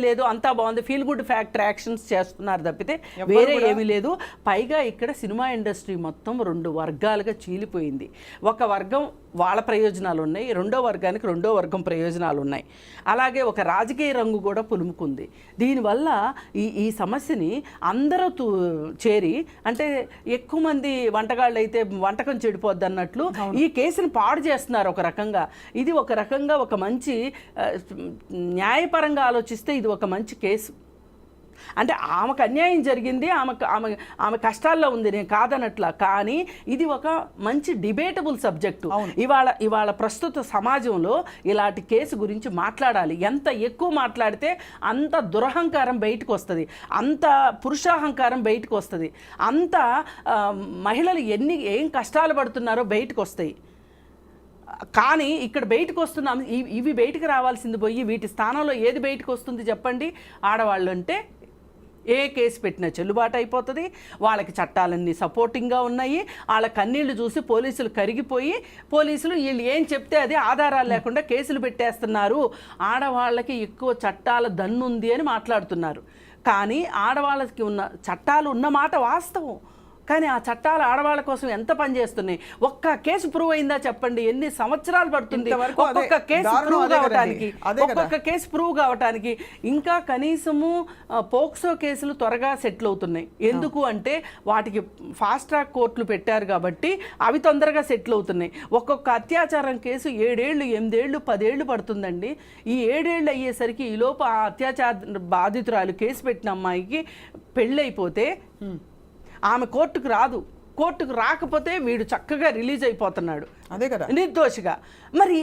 లేదు అంతా బాగుంది, ఫీల్ గుడ్ ఫ్యాక్టర్ యాక్షన్స్ చేస్తున్నారు తప్పితే వేరే ఏమీ లేదు. పైగా ఇక్కడ సినిమా ఇండస్ట్రీ మొత్తం 2 వర్గాలుగా చీలిపోయింది. ఒక వర్గం వాళ్ళ ప్రయోజనాలు ఉన్నాయి, రెండో వర్గానికి రెండో వర్గం ప్రయోజనాలు ఉన్నాయి. అలాగే ఒక రాజకీయ రంగు కూడా పులుముకుంది. దీనివల్ల ఈ సమస్యని అందరూ చేరి, అంటే ఎక్కువ మంది వంటగాళ్ళు అయితే వంటకం చెడిపోద్ది అన్నట్లు ఈ కేసుని పాడు చేస్తున్నారు ఒక రకంగా. ఇది ఒక రకంగా ఒక మంచి న్యాయపరంగా ఆలోచిస్తే ఇది ఒక మంచి కేసు. అంటే ఆమెకు అన్యాయం జరిగింది, ఆమె కష్టాల్లో ఉంది, నేను కాదనట్లా. కానీ ఇది ఒక మంచి డిబేటబుల్ సబ్జెక్టు. ఇవాళ ప్రస్తుత సమాజంలో ఇలాంటి కేసు గురించి మాట్లాడాలి. ఎంత ఎక్కువ మాట్లాడితే అంత దురహంకారం బయటకు వస్తుంది, అంత పురుషాహంకారం బయటకు వస్తుంది, అంత మహిళలు ఏం కష్టాలు పడుతున్నారో బయటకు వస్తాయి. కానీ ఇక్కడ బయటకు వస్తున్నాం, ఇవి బయటకు రావాల్సింది పోయి వీటి స్థానంలో ఏది బయటకు వస్తుంది చెప్పండి? ఆడవాళ్ళు అంటే ఏ కేసు పెట్టినా చెల్లుబాటు అయిపోతుంది, వాళ్ళకి చట్టాలన్నీ సపోర్టింగ్గా ఉన్నాయి, వాళ్ళ కన్నీళ్లు చూసి పోలీసులు కరిగిపోయి పోలీసులు వీళ్ళు ఏం చెప్తే అది ఆధారాలు లేకుండా కేసులు పెట్టేస్తున్నారు, ఆడవాళ్ళకి ఎక్కువ చట్టాల దన్నుంది అని మాట్లాడుతున్నారు. కానీ ఆడవాళ్ళకి ఉన్న చట్టాలు ఉన్న మాట వాస్తవం. కానీ ఆ చట్టాలు ఆడవాళ్ళ కోసం ఎంత పనిచేస్తున్నాయి? ఒక్క కేసు ప్రూవ్ అయిందా చెప్పండి? ఎన్ని సంవత్సరాలు పడుతుంది ఒక్కొక్క కేసు ప్రూవ్ కావటానికి? ఇంకా కనీసము పోక్సో కేసులు త్వరగా సెటిల్ అవుతున్నాయి. ఎందుకు అంటే వాటికి ఫాస్ట్ ట్రాక్ కోర్టులు పెట్టారు కాబట్టి అవి తొందరగా సెటిల్ అవుతున్నాయి. ఒక్కొక్క అత్యాచారం కేసు 7 ఏళ్ళు 8 ఏళ్ళు 10 ఏళ్ళు పడుతుందండి. ఈ 7 ఏళ్ళు అయ్యేసరికి ఈలోపు ఆ అత్యాచార బాధితురాలు కేసు పెట్టిన అమ్మాయికి పెళ్ళైపోతే ఆమె కోర్టుకు రాదు, కోర్టుకు రాకపోతే వీడు చక్కగా రిలీజ్ అయిపోతున్నాడు, అదే కదా, నిర్దోషిగా. మరి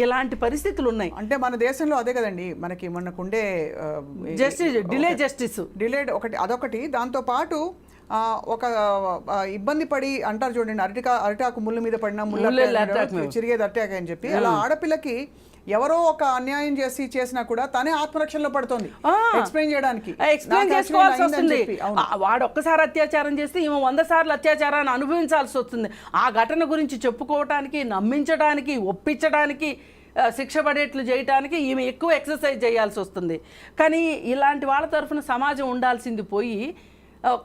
ఇలాంటి పరిస్థితులు ఉన్నాయి. అంటే మన దేశంలో అదే కదండి మనకుండే జస్టిస్ డిలేడ్ ఒకటి, అదొకటి. దాంతోపాటు ఒక ఇబ్బంది పడి అంటారు చూడండి, అరిటాకు ముళ్ళు మీద పడిన చిరిగేది అట్టాక అని చెప్పి, అలా ఆడపిల్లకి ఎవరో ఒక అన్యాయం చేసినా కూడా తనే ఆత్మరక్షణలో పడుతుంది ఎక్స్ప్లెయిన్ చేయడానికి, ఎక్స్ప్లెయిన్ చేసుకోవాల్సి వస్తుంది. వాడు ఒక్కసారి అత్యాచారం చేస్తే ఈమె 100 సార్లు అత్యాచారాన్ని అనుభవించాల్సి వస్తుంది. ఆ ఘటన గురించి చెప్పుకోవటానికి, నమ్మించడానికి, ఒప్పించడానికి, శిక్ష పడేట్లు చేయడానికి ఈమె ఎక్కువ ఎక్సర్సైజ్ చేయాల్సి వస్తుంది. కానీ ఇలాంటి వాళ్ళ తరఫున సమాజం ఉండాల్సింది పోయి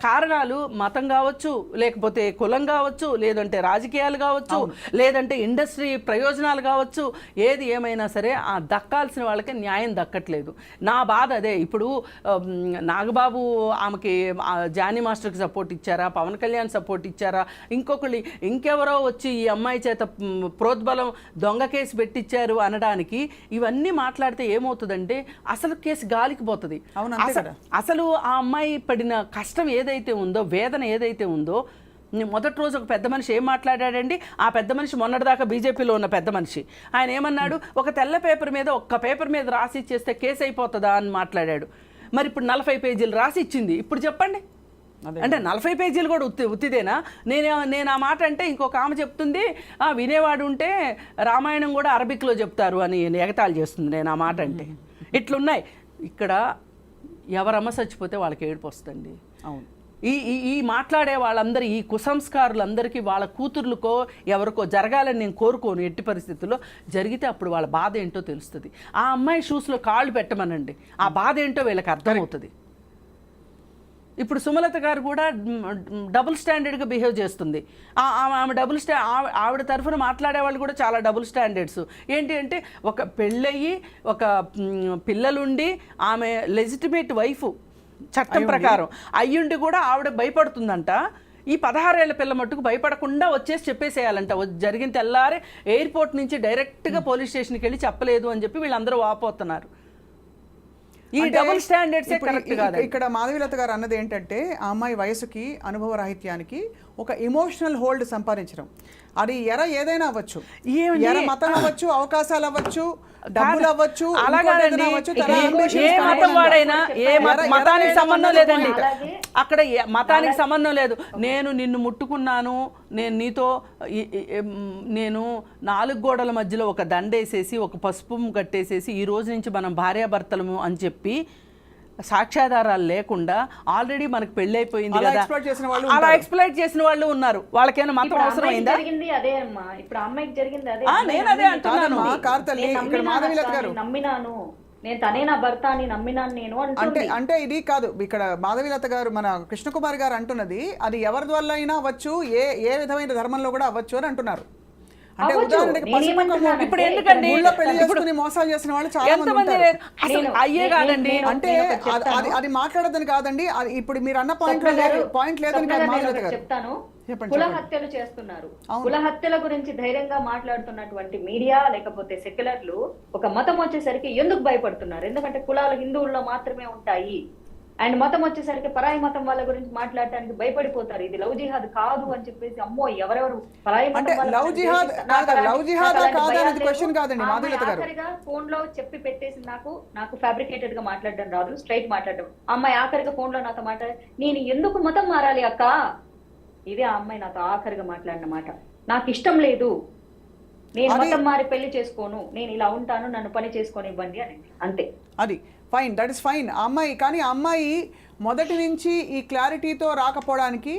కారణాలు మతం కావచ్చు, లేకపోతే కులం కావచ్చు, లేదంటే రాజకీయాలు కావచ్చు, లేదంటే ఇండస్ట్రీ ప్రయోజనాలు కావచ్చు, ఏది ఏమైనా సరే ఆ దక్కాల్సిన వాళ్ళకి న్యాయం దక్కట్లేదు. నా బాధ అదే. ఇప్పుడు నాగబాబు ఆమెకి జానీ మాస్టర్కి సపోర్ట్ ఇచ్చారా, పవన్ కళ్యాణ్ సపోర్ట్ ఇచ్చారా, ఇంకెవరో వచ్చి ఈ అమ్మాయి చేత ప్రోద్బలం దొంగ కేసు పెట్టించారు అనడానికి ఇవన్నీ మాట్లాడితే ఏమవుతుందంటే అసలు కేసు గాలికి పోతుంది. అసలు ఆ అమ్మాయి పడిన కష్టం ఏదైతే ఉందో, వేదన ఏదైతే ఉందో, మొదటి రోజు ఒక పెద్ద మనిషి ఏం మాట్లాడాడండి? ఆ పెద్ద మనిషి మొన్నటిదాకా బీజేపీలో ఉన్న పెద్ద మనిషి, ఆయన ఏమన్నాడు? ఒక తెల్ల పేపర్ మీద, ఒక్క పేపర్ మీద రాసి ఇచ్చేస్తే కేసు అయిపోతుందా అని మాట్లాడాడు. మరి ఇప్పుడు 40 పేజీలు రాసి ఇచ్చింది. ఇప్పుడు చెప్పండి, అంటే 40 పేజీలు కూడా ఉత్తిదేనా? నేను ఆ మాట అంటే ఇంకొక ఆమె చెప్తుంది, వినేవాడు ఉంటే రామాయణం కూడా అరబిక్లో చెప్తారు అని ఎగతాళి చేస్తుంది నేను ఆ మాట అంటే. ఇట్లున్నాయి. ఇక్కడ ఎవరమ్మ చచ్చిపోతే వాళ్ళకి ఏడుపు వస్తుంది. అవును. ఈ మాట్లాడే వాళ్ళందరూ, ఈ కుసంస్కారులందరికీ వాళ్ళ కూతుర్లకో ఎవరికో జరగాలని నేను కోరుకోను. ఎట్టి పరిస్థితుల్లో జరిగితే అప్పుడు వాళ్ళ బాధ ఏంటో తెలుస్తుంది. ఆ అమ్మాయి షూస్లో కాళ్ళు పెట్టమనండి, ఆ బాధ ఏంటో వీళ్ళకి అర్థమవుతుంది. ఇప్పుడు సుమలత గారు కూడా డబుల్ స్టాండర్డ్గా బిహేవ్ చేస్తుంది. ఆమె ఆవిడ తరఫున మాట్లాడే వాళ్ళు కూడా చాలా డబుల్ స్టాండర్డ్స్. ఏంటి అంటే, ఒక పెళ్ళయ్యి ఒక పిల్లలుండి ఆమె లెజిటిమేట్ వైఫ్ చట్టం ప్రకారం అయ్యుండి కూడా ఆవిడ భయపడుతుందంట. ఈ 16 ఏళ్ల పిల్ల మట్టుకు భయపడకుండా వచ్చేసి చెప్పేసేయాలంట. జరిగిన తెల్లారే ఎయిర్పోర్ట్ నుంచి డైరెక్ట్గా పోలీస్ స్టేషన్కి వెళ్ళి చెప్పలేదు అని చెప్పి వీళ్ళందరూ వాపోతున్నారు. ఈ డబుల్ స్టాండర్డ్సే కరెక్ట్ కాదు. ఇక్కడ మాధవీలత గారు అన్నది ఏంటంటే, ఆ అమ్మాయి వయసుకి, అనుభవ రాహిత్యానికి ఒక ఎమోషనల్ హోల్డ్ సంపాదించడం. అది ఏదైనా అవ్వచ్చు, మతం అవ్వచ్చు, అవకాశాలు అవ్వచ్చు, డబ్బులు అవ్వచ్చు, ఏ మతం వాడైనా, ఏ మతానికి సంబంధం లేదండి. అక్కడ మతానికి సంబంధం లేదు. నేను నిన్ను ముట్టుకున్నాను, నేను నీతో నేను 4 గోడల మధ్యలో ఒక దండేసేసి, ఒక పసుపు కట్టేసేసి ఈ రోజు నుంచి మనం భార్యాభర్తలము అని చెప్పి సాక్ష్యాధారాలు లేకుండా ఆల్రెడీ మనకు పెళ్ళైపోయింది కదా, అలా ఎక్స్ప్లైట్ చేసిన వాళ్ళు ఉన్నారు. వాళ్ళకైనా మతం అవసరమైందా? నేను అదే అంటున్నాను. అంటే ఇది కాదు, ఇక్కడ మాధవీలత గారు, మన కృష్ణకుమార్ గారు అంటున్నది అది ఎవరి వల్ల అయినా అవ్వచ్చు, ఏ విధమైన ధర్మంలో కూడా అవ్వచ్చు అని అంటున్నారు. అంటే అవ్వచ్చు. ఉదాహరణకి నేనేమంటున్నానంటే, ఇప్పుడు ఎందుకండి? ఊళ్ళో పెళ్లి చేసుకుని మోసాలు చేసిన వాళ్ళు చాలా మంది ఎంతమంది ఉంటారు. అసలు అయ్యే కాదండి. అంటే అది మాట్లాడదని కాదండి, అది ఇప్పుడు మీరు అన్న పాయింట్ లేదని కాదు మాధులత గారు. చెప్తాను. చెప్పండి, కుల చెప్పండి. హత్యలు చేస్తున్నారు. అవును. కుల హత్యల గురించి ధైర్యంగా మాట్లాడుతున్నటువంటి మీడియా లేకపోతే సెక్యులర్లు ఒక మతం వచ్చేసరికి ఎందుకు భయపడుతున్నారు? ఎందుకంటే కులాలు హిందువుల్లో మాత్రమే ఉంటాయి అండ్ మతం వచ్చేసరికి పరాయి మతం వాళ్ళ గురించి మాట్లాడటానికి భయపడిపోతారు. ఇది లవ్ జిహాద్ కాదు అని చెప్పేసి అమ్మో ఎవరెవరు పరాయి అంటే మతం వాళ్ళ లవ్ గురించి జిహాద్ ద్వేషిస్తారు. నాకు అలాంటి- లవ్ జిహాద్ నాకు అలాంటి కాదు భయాలు అనేది లేవు. క్వశ్చన్ కాదండి ఆ అమ్మాయి మాధులత గారు. ఆఖరిగా ఫోన్ లో చెప్పి పెట్టేసి నాకు ఫ్యాబ్రికేటెడ్ గా మాట్లాడడం రాదు, స్ట్రైట్ మాట్లాడడం. ఆ అమ్మాయి ఆఖరిగా ఫోన్ లో నాతో మాట్లాడి నేను ఎందుకు మతం మారాలి అక్క, ఇదే ఆ అమ్మాయి నాతో ఆఖరిగా మాట్లాడిన మాట. నాకు ఇష్టం లేదు, నేను మతం మారి పెళ్లి చేసుకోను, నేను ఇలా ఉంటాను, నన్ను పని చేసుకొని ఇవ్వండి అని. అంతే. అది ఫైన్, దట్ ఇస్ ఫైన్. ఆ అమ్మాయి కానీ ఆ అమ్మాయి మొదటి నుంచి ఈ క్లారిటీతో రాకపోవడానికి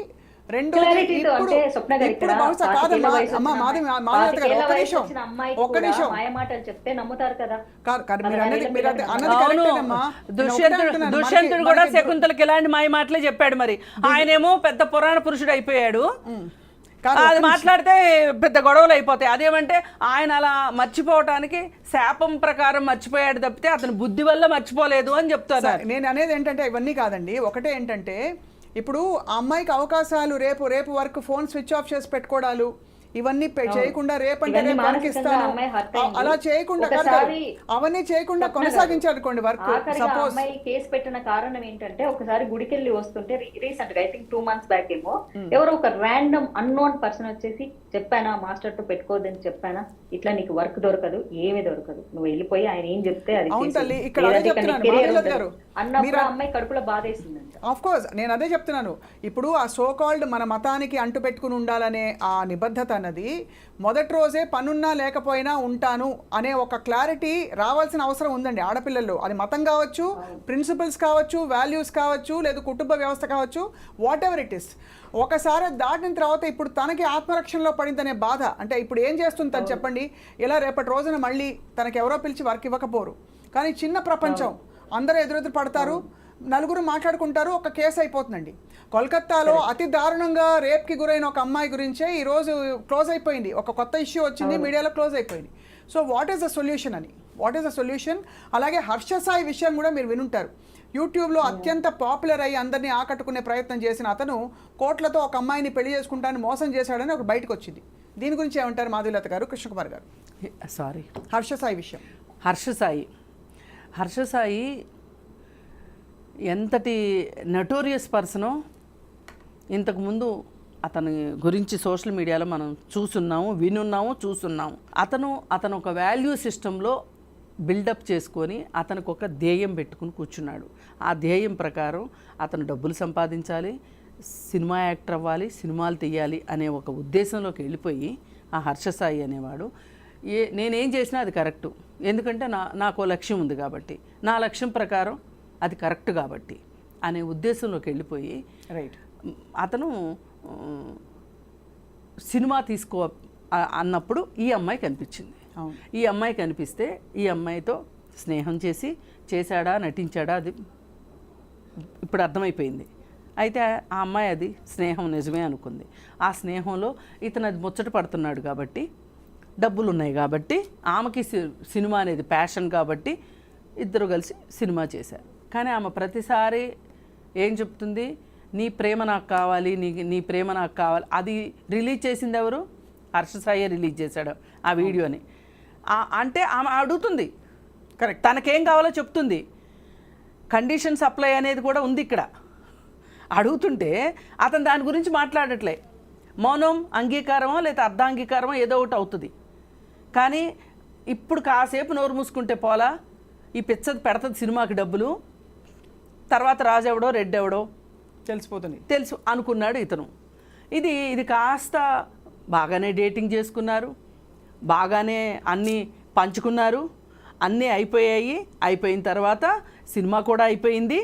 క్లారిటీతో అంటే స్వప్న గారు ఇక్కడ బహుశా కాదమ్మా అమ్మా మాధులత గారు ఒక నిమిషం మాయమాటలు చెప్తే నమ్ముతారు కదా. కాదు మీరు అన్నది అవును, కరెక్టేనమ్మా. దుష్యంతుడు కూడా శకుంతలకి ఇలాంటి మాయ మాటలే చెప్పాడు. మరి ఆయనేమో పెద్ద పురాణ పురుషుడు అయిపోయాడు. అది మాట్లాడితే పెద్ద గొడవలు అయిపోతాయి. అదేమంటే ఆయన అలా మర్చిపోవటానికి శాపం ప్రకారం మర్చిపోయాడు తప్పితే అతను బుద్ధి వల్ల మర్చిపోలేదు అని చెప్తారు. నేను అనేది ఏంటంటే ఇవన్నీ కాదండి. ఒకటే ఏంటంటే ఇప్పుడు ఆ అమ్మాయికి అవకాశాలు రేపు వరకు ఫోన్ స్విచ్ ఆఫ్ చేసి పెట్టుకోవడాలు ఇవన్నీ చేయకుండా రేపంటే రేపు వర్క్ ఇస్తాను అలా చేయకుండా అవన్నీ చేయకుండా కొనసాగించాలనుకోండి వర్క్. సపోజ్ అమ్మాయి కేసు పెట్టిన కారణం ఏంటంటే ఒకసారి గుడికెళ్ళి వస్తుంటే రీసెంట్ గా ఐ థింక్ 2 months బ్యాక్ ఏమో ఎవరో ఒక ర్యాండమ్ అన్నోన్ పర్సన్ వచ్చేసి చెప్పానా మాస్టర్ తో పెట్టుకోవద్దని చెప్పానా, ఇట్లా నీకు వర్క్ దొరకదు, ఏమీ దొరకదు, నువ్వు వెళ్ళిపోయి ఆయన ఏం చెప్తే అది అన్నప్పుడు అమ్మాయి కడుపులో బాధేసిందంట. ఆఫ్ కోర్స్ నేను అదే చెప్తున్నాను. ఇప్పుడు ఆ సో కాల్డ్ మన మతానికి అంటు పెట్టుకుని ఉండాలనే ఆ నిబద్ధత అన్నది మొదటి రోజే పనున్నా లేకపోయినా ఉంటాను అనే ఒక క్లారిటీ రావాల్సిన అవసరం ఉందండి ఆడపిల్లల్లో. అది మతం కావచ్చు, ప్రిన్సిపల్స్ కావచ్చు, వాల్యూస్ కావచ్చు, లేదా కుటుంబ వ్యవస్థ కావచ్చు, వాట్ ఎవర్ ఇట్ ఇస్. ఒకసారి దాటిన తర్వాత ఇప్పుడు తనకి ఆత్మరక్షణలో పడిందనే బాధ. అంటే ఇప్పుడు ఏం చేస్తుంది తను చెప్పండి? ఇలా రేపటి రోజున మళ్ళీ తనకి ఎవరో పిలిచి వర్క్ ఇవ్వకపోరు. కానీ చిన్న ప్రపంచం, అందరూ ఎదురెదురు పడతారు, నలుగురు మాట్లాడుకుంటారు, ఒక కేసు అయిపోతుందండి. కోల్కత్తాలో అతి దారుణంగా రేప్కి గురైన ఒక అమ్మాయి గురించే ఈరోజు క్లోజ్ అయిపోయింది. ఒక కొత్త ఇష్యూ వచ్చింది, మీడియాలో క్లోజ్ అయిపోయింది. So what is the solution అని, వాట్ ఈస్ ద సొల్యూషన్? అలాగే హర్ష సాయి విషయం కూడా మీరు వినుంటారు. యూట్యూబ్లో అత్యంత పాపులర్ అయ్యి అందరినీ ఆకట్టుకునే ప్రయత్నం చేసిన అతను కోట్లతో ఒక అమ్మాయిని పెళ్లి చేసుకుంటానని మోసం చేశాడని ఒక బయటకు వచ్చింది. దీని గురించి ఏమంటారు మాధులత గారు, కృష్ణకుమార్ గారు? సారీ, హర్ష సాయి విషయం. హర్ష సాయి ఎంతటి నటోరియస్ పర్సనో ఇంతకుముందు అతని గురించి సోషల్ మీడియాలో మనం చూస్తున్నాము. అతను ఒక వాల్యూ సిస్టంలో బిల్డప్ చేసుకొని అతనికి ఒక ధ్యేయం పెట్టుకుని కూర్చున్నాడు. ఆ ధ్యేయం ప్రకారం అతను డబ్బులు సంపాదించాలి, సినిమా యాక్టర్ అవ్వాలి, సినిమాలు తీయాలి అనే ఒక ఉద్దేశంలోకి వెళ్ళిపోయి ఆ హర్ష సాయి అనేవాడు నేనేం చేసినా అది కరెక్టు, ఎందుకంటే నాకు లక్ష్యం ఉంది కాబట్టి, నా లక్ష్యం ప్రకారం అది కరెక్ట్ కాబట్టి అనే ఉద్దేశంలోకి వెళ్ళిపోయి రైట్ అతను సినిమా తీసుకో అన్నప్పుడు ఈ అమ్మాయి కనిపించింది. ఈ అమ్మాయి కనిపిస్తే ఈ అమ్మాయితో స్నేహం చేశాడా నటించాడా అది ఇప్పుడు అర్థమైపోయింది. అయితే ఆ అమ్మాయి అది స్నేహం నిజమే అనుకుంది. ఆ స్నేహంలో ఇతను అది ముచ్చట పడుతున్నాడు కాబట్టి, డబ్బులు ఉన్నాయి కాబట్టి, ఆమెకి సినిమా అనేది ప్యాషన్ కాబట్టి ఇద్దరు కలిసి సినిమా చేశారు. కానీ ఆమె ప్రతిసారి ఏం చెప్తుంది? నీ ప్రేమ నాకు కావాలి, నీ ప్రేమ నాకు కావాలి. అది రిలీజ్ చేసింది ఎవరు? హర్ష సాయి రిలీజ్ చేశాడు ఆ వీడియోని. అంటే ఆమె అడుగుతుంది, కరెక్ట్, తనకేం కావాలో చెప్తుంది. కండిషన్ సప్లై అనేది కూడా ఉంది ఇక్కడ. అడుగుతుంటే అతను దాని గురించి మాట్లాడట్లే. మౌనం అంగీకారమో లేదా అర్ధాంగీకారమో ఏదో ఒకటి అవుతుంది. కానీ ఇప్పుడు కాసేపు నోరు మూసుకుంటే పోలా, ఈ పిచ్చది పెడతది సినిమాకి డబ్బులు, తర్వాత రాజెవడో రెడ్డెవడో తెలిసిపోతుంది, తెలుసు అనుకున్నాడు ఇతను. ఇది కాస్త బాగానే డేటింగ్ చేసుకున్నారు, బాగానే అన్నీ పంచుకున్నారు, అన్నీ అయిపోయిన తర్వాత సినిమా కూడా అయిపోయింది.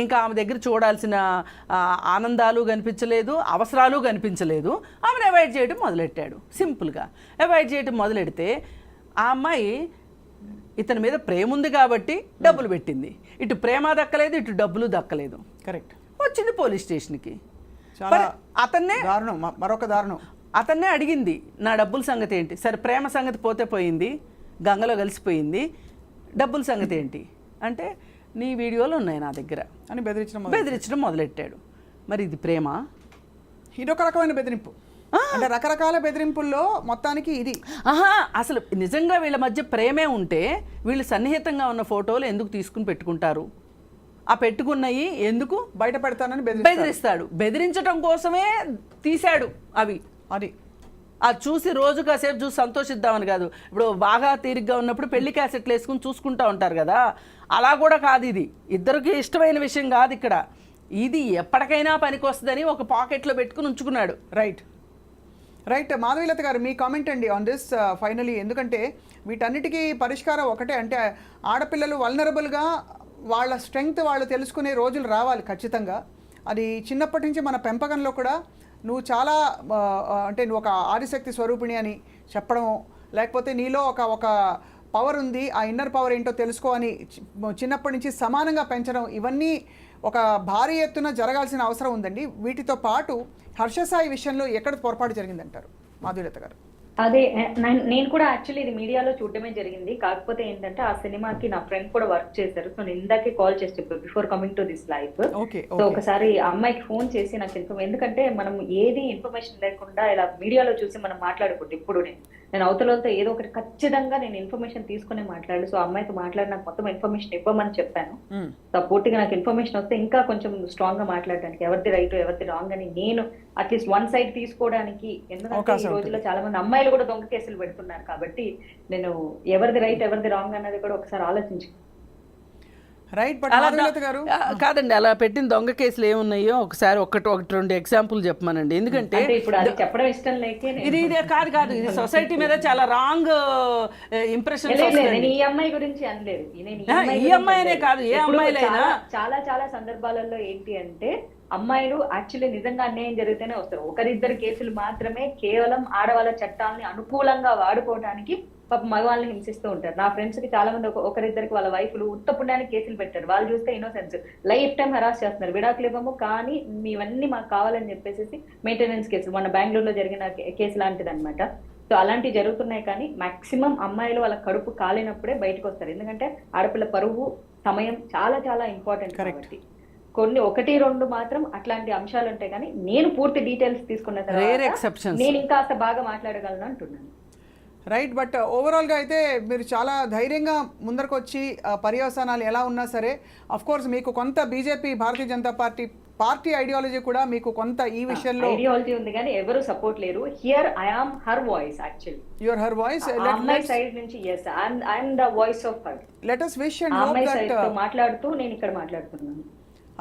ఇంకా ఆమె దగ్గర చూడాల్సిన ఆనందాలు కనిపించలేదు, అవసరాలు కనిపించలేదు. ఆమెను అవాయిడ్ చేయడం మొదలెట్టాడు. సింపుల్గా అవాయిడ్ చేయడం మొదలెడితే ఆ అమ్మాయి ఇతని మీద ప్రేమ ఉంది కాబట్టి డబ్బులు పెట్టింది. ఇటు ప్రేమ దక్కలేదు, ఇటు డబ్బులు దక్కలేదు. కరెక్ట్. వచ్చింది పోలీస్ స్టేషన్కి. చాలా అతన్నే దారుణం, మరొక దారుణం. అతన్నే అడిగింది నా డబ్బుల సంగతి ఏంటి, సరే ప్రేమ సంగతి పోతే పోయింది, గంగలో కలిసిపోయింది, డబ్బుల సంగతి ఏంటి అంటే నీ వీడియోలు ఉన్నాయి నా దగ్గర అని బెదిరించడం మొదలెట్టాడు. మరి ఇది ప్రేమ? ఇదొక రకమైన బెదిరింపు, అంటే రకరకాల బెదిరింపుల్లో మొత్తానికి ఇది. అసలు నిజంగా వీళ్ళ మధ్య ప్రేమే ఉంటే వీళ్ళు సన్నిహితంగా ఉన్న ఫోటోలు ఎందుకు తీసుకుని పెట్టుకుంటారు? ఆ పెట్టుకున్నవి ఎందుకు బయట పెడతానని బెదిరిస్తాడు. బెదిరించడం కోసమే తీశాడు అవి. అది చూసి రోజు కాసేపు చూసి సంతోషిద్దామని కాదు. ఇప్పుడు బాగా తీరిగ్గా ఉన్నప్పుడు పెళ్లి క్యాసెట్లు వేసుకుని చూసుకుంటూ ఉంటారు కదా, అలా కూడా కాదు. ఇది ఇద్దరికి ఇష్టమైన విషయం కాదు ఇక్కడ. ఇది ఎప్పటికైనా పనికి వస్తుందని ఒక పాకెట్లో పెట్టుకుని ఉంచుకున్నాడు. రైట్ మాధవీలత గారు, మీ కామెంట్ అండి ఆన్ దిస్ ఫైనలీ. ఎందుకంటే వీటన్నిటికీ పరిష్కారం ఒకటే, అంటే ఆడపిల్లలు వల్నరబుల్గా వాళ్ళ స్ట్రెంగ్త్ వాళ్ళు తెలుసుకునే రోజులు రావాలి ఖచ్చితంగా. అది చిన్నప్పటి నుంచి మన పెంపకంలో కూడా నువ్వు చాలా అంటే నువ్వు ఒక ఆదిశక్తి స్వరూపిణి అని చెప్పడం, లేకపోతే నీలో ఒక పవర్ ఉంది, ఆ ఇన్నర్ పవర్ ఏంటో తెలుసుకో అని చిన్నప్పటి నుంచి సమానంగా పెంచడం, ఇవన్నీ ఒక భారీ ఎత్తున జరగాల్సిన అవసరం ఉందండి. వీటితో పాటు హర్షసాయి విషయంలో ఎక్కడ పొరపాటు జరిగిందంటారు మాధుర్యత గారు? అదే నేను కూడా యాక్చువల్లీ ఇది మీడియాలో చూడటమే జరిగింది. కాకపోతే ఏంటంటే ఆ సినిమాకి నా ఫ్రెండ్ కూడా వర్క్ చేశారు. సో నేను ఇందాకే కాల్ చేసి చెప్పాను before coming to this life. So ఒకసారి ఆ అమ్మాయికి ఫోన్ చేసి నాకు ఎందుకంటే మనం ఏది ఇన్ఫర్మేషన్ లేకుండా ఇలా మీడియాలో చూసి మనం మాట్లాడకూడదు. ఇప్పుడు నేను అవతలతో ఏదో ఒకటి ఖచ్చితంగా నేను ఇన్ఫర్మేషన్ తీసుకునే మాట్లాడు. సో అమ్మాయితో మాట్లాడి నాకు మొత్తం ఇన్ఫర్మేషన్ ఇవ్వమని చెప్పాను. సో పూర్తిగా నాకు ఇన్ఫర్మేషన్ వస్తే ఇంకా కొంచెం స్ట్రాంగ్ గా మాట్లాడడానికి, ఎవరిది రైట్ ఎవరిది రాంగ్ అని నేను అట్లీస్ట్ వన్ సైడ్ తీసుకోవడానికి. ఎందుకంటే ఈ రోజుల్లో చాలా మంది అమ్మాయిలు కూడా దొంగ కేసులు పెడుతున్నారు కాబట్టి నేను ఎవరిది రైట్ ఎవరిది రాంగ్ అన్నది కూడా ఒకసారి ఆలోచించు. కాదండి, అలా పెట్టిన దొంగ కేసులు ఏమున్నాయో ఒకసారి ఒకటి రెండు ఎగ్జాంపుల్ చెప్పమనండి. ఎందుకంటే ఇప్పుడు అది చెప్పడం ఇష్టం లేక ఇది కాదు ఇది సొసైటీ మీద చాలా రాంగ్ ఇంప్రెషన్. ఈ అమ్మాయి గురించి అనలేదు, ఈ అమ్మాయి అనే కాదు ఏ అమ్మాయిలైనా చాలా చాలా సందర్భాలలో ఏంటి అంటే అమ్మాయిలు యాక్చువల్లీ నిజంగా అన్యాయం జరిగితేనే వస్తారు. ఒకరిద్దరు కేసులు మాత్రమే కేవలం ఆడవాళ్ళ చట్టాలని అనుకూలంగా వాడుకోవడానికి పాప మగవాళ్ళని హింసిస్తూ ఉంటారు. నా ఫ్రెండ్స్ కి చాలా మంది ఒకరిద్దరికి వాళ్ళ వైఫ్లు ఉత్త పుణ్యానికి కేసులు పెట్టారు. వాళ్ళు చూస్తే ఇన్నోసెన్స్ లైఫ్ టైం హరాస్ చేస్తున్నారు, విడాకులు ఇవ్వము కానీ మీవన్నీ మాకు కావాలని చెప్పేసి మెయింటెనెన్స్ కేసులు, మన బెంగళూరులో జరిగిన కేసు లాంటిది అనమాట. సో అలాంటివి జరుగుతున్నాయి. కానీ మాక్సిమం అమ్మాయిలు వాళ్ళ కడుపు కాలినప్పుడే బయటకు వస్తారు. ఎందుకంటే ఆడపిల్ల పరువు సమయం చాలా చాలా ఇంపార్టెంట్ కాబట్టి కొన్ని 1-2 మాత్రం అట్లాంటి అంశాలు ఉంటాయి. కానీ నేను పూర్తి డీటెయిల్స్ తీసుకున్న తర్వాత నేను ఇంకా బాగా మాట్లాడగలను అంటున్నాను. రైట్, బట్ ఓవరాల్గా అయితే మీరు చాలా ధైర్యంగా ముందరకు వచ్చి పర్యవసానాలు ఎలా ఉన్నా సరే, అఫ్ కోర్స్ మీకు కొంత BJP Bharatiya Janata party ideology కూడా మీకు కొంత ఈ విషయంలో ఐడియాలజీ ఉంది కానీ ఎవరు సపోర్ట్ లేరు. Here I am her voice. Actually you or her voice. అమ్మాయి సైడ్ నుంచి yes I am the voice of her. Let us wish and hope that మాట్లాడుతూ నేను ఇక్కడ మాట్లాడుతున్నాను.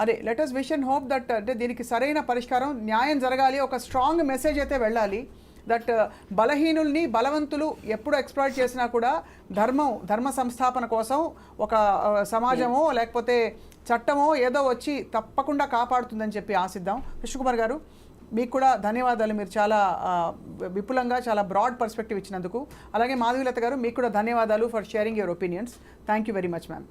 అదే let us wish and hope that అంటే దీనికి సరైన పరిష్కారం, న్యాయం జరగాలి, ఒక స్ట్రాంగ్ మెసేజ్ అయితే వెళ్ళాలి. దట్ బలహీనుల్ని బలవంతులు ఎప్పుడు ఎక్స్ప్లాయిట్ చేసినా కూడా ధర్మ సంస్థాపన కోసం ఒక సమాజమో లేకపోతే చట్టమో ఏదో వచ్చి తప్పకుండా కాపాడుతుందని చెప్పి ఆశిద్దాం. కృష్ణకుమార్ గారు, మీకు కూడా ధన్యవాదాలు. మీరు చాలా విపులంగా చాలా బ్రాడ్ పర్స్పెక్టివ్ ఇచ్చినందుకు. అలాగే మాధవీలత గారు, మీకు కూడా ధన్యవాదాలు for sharing your opinions. Thank you very much ma'am.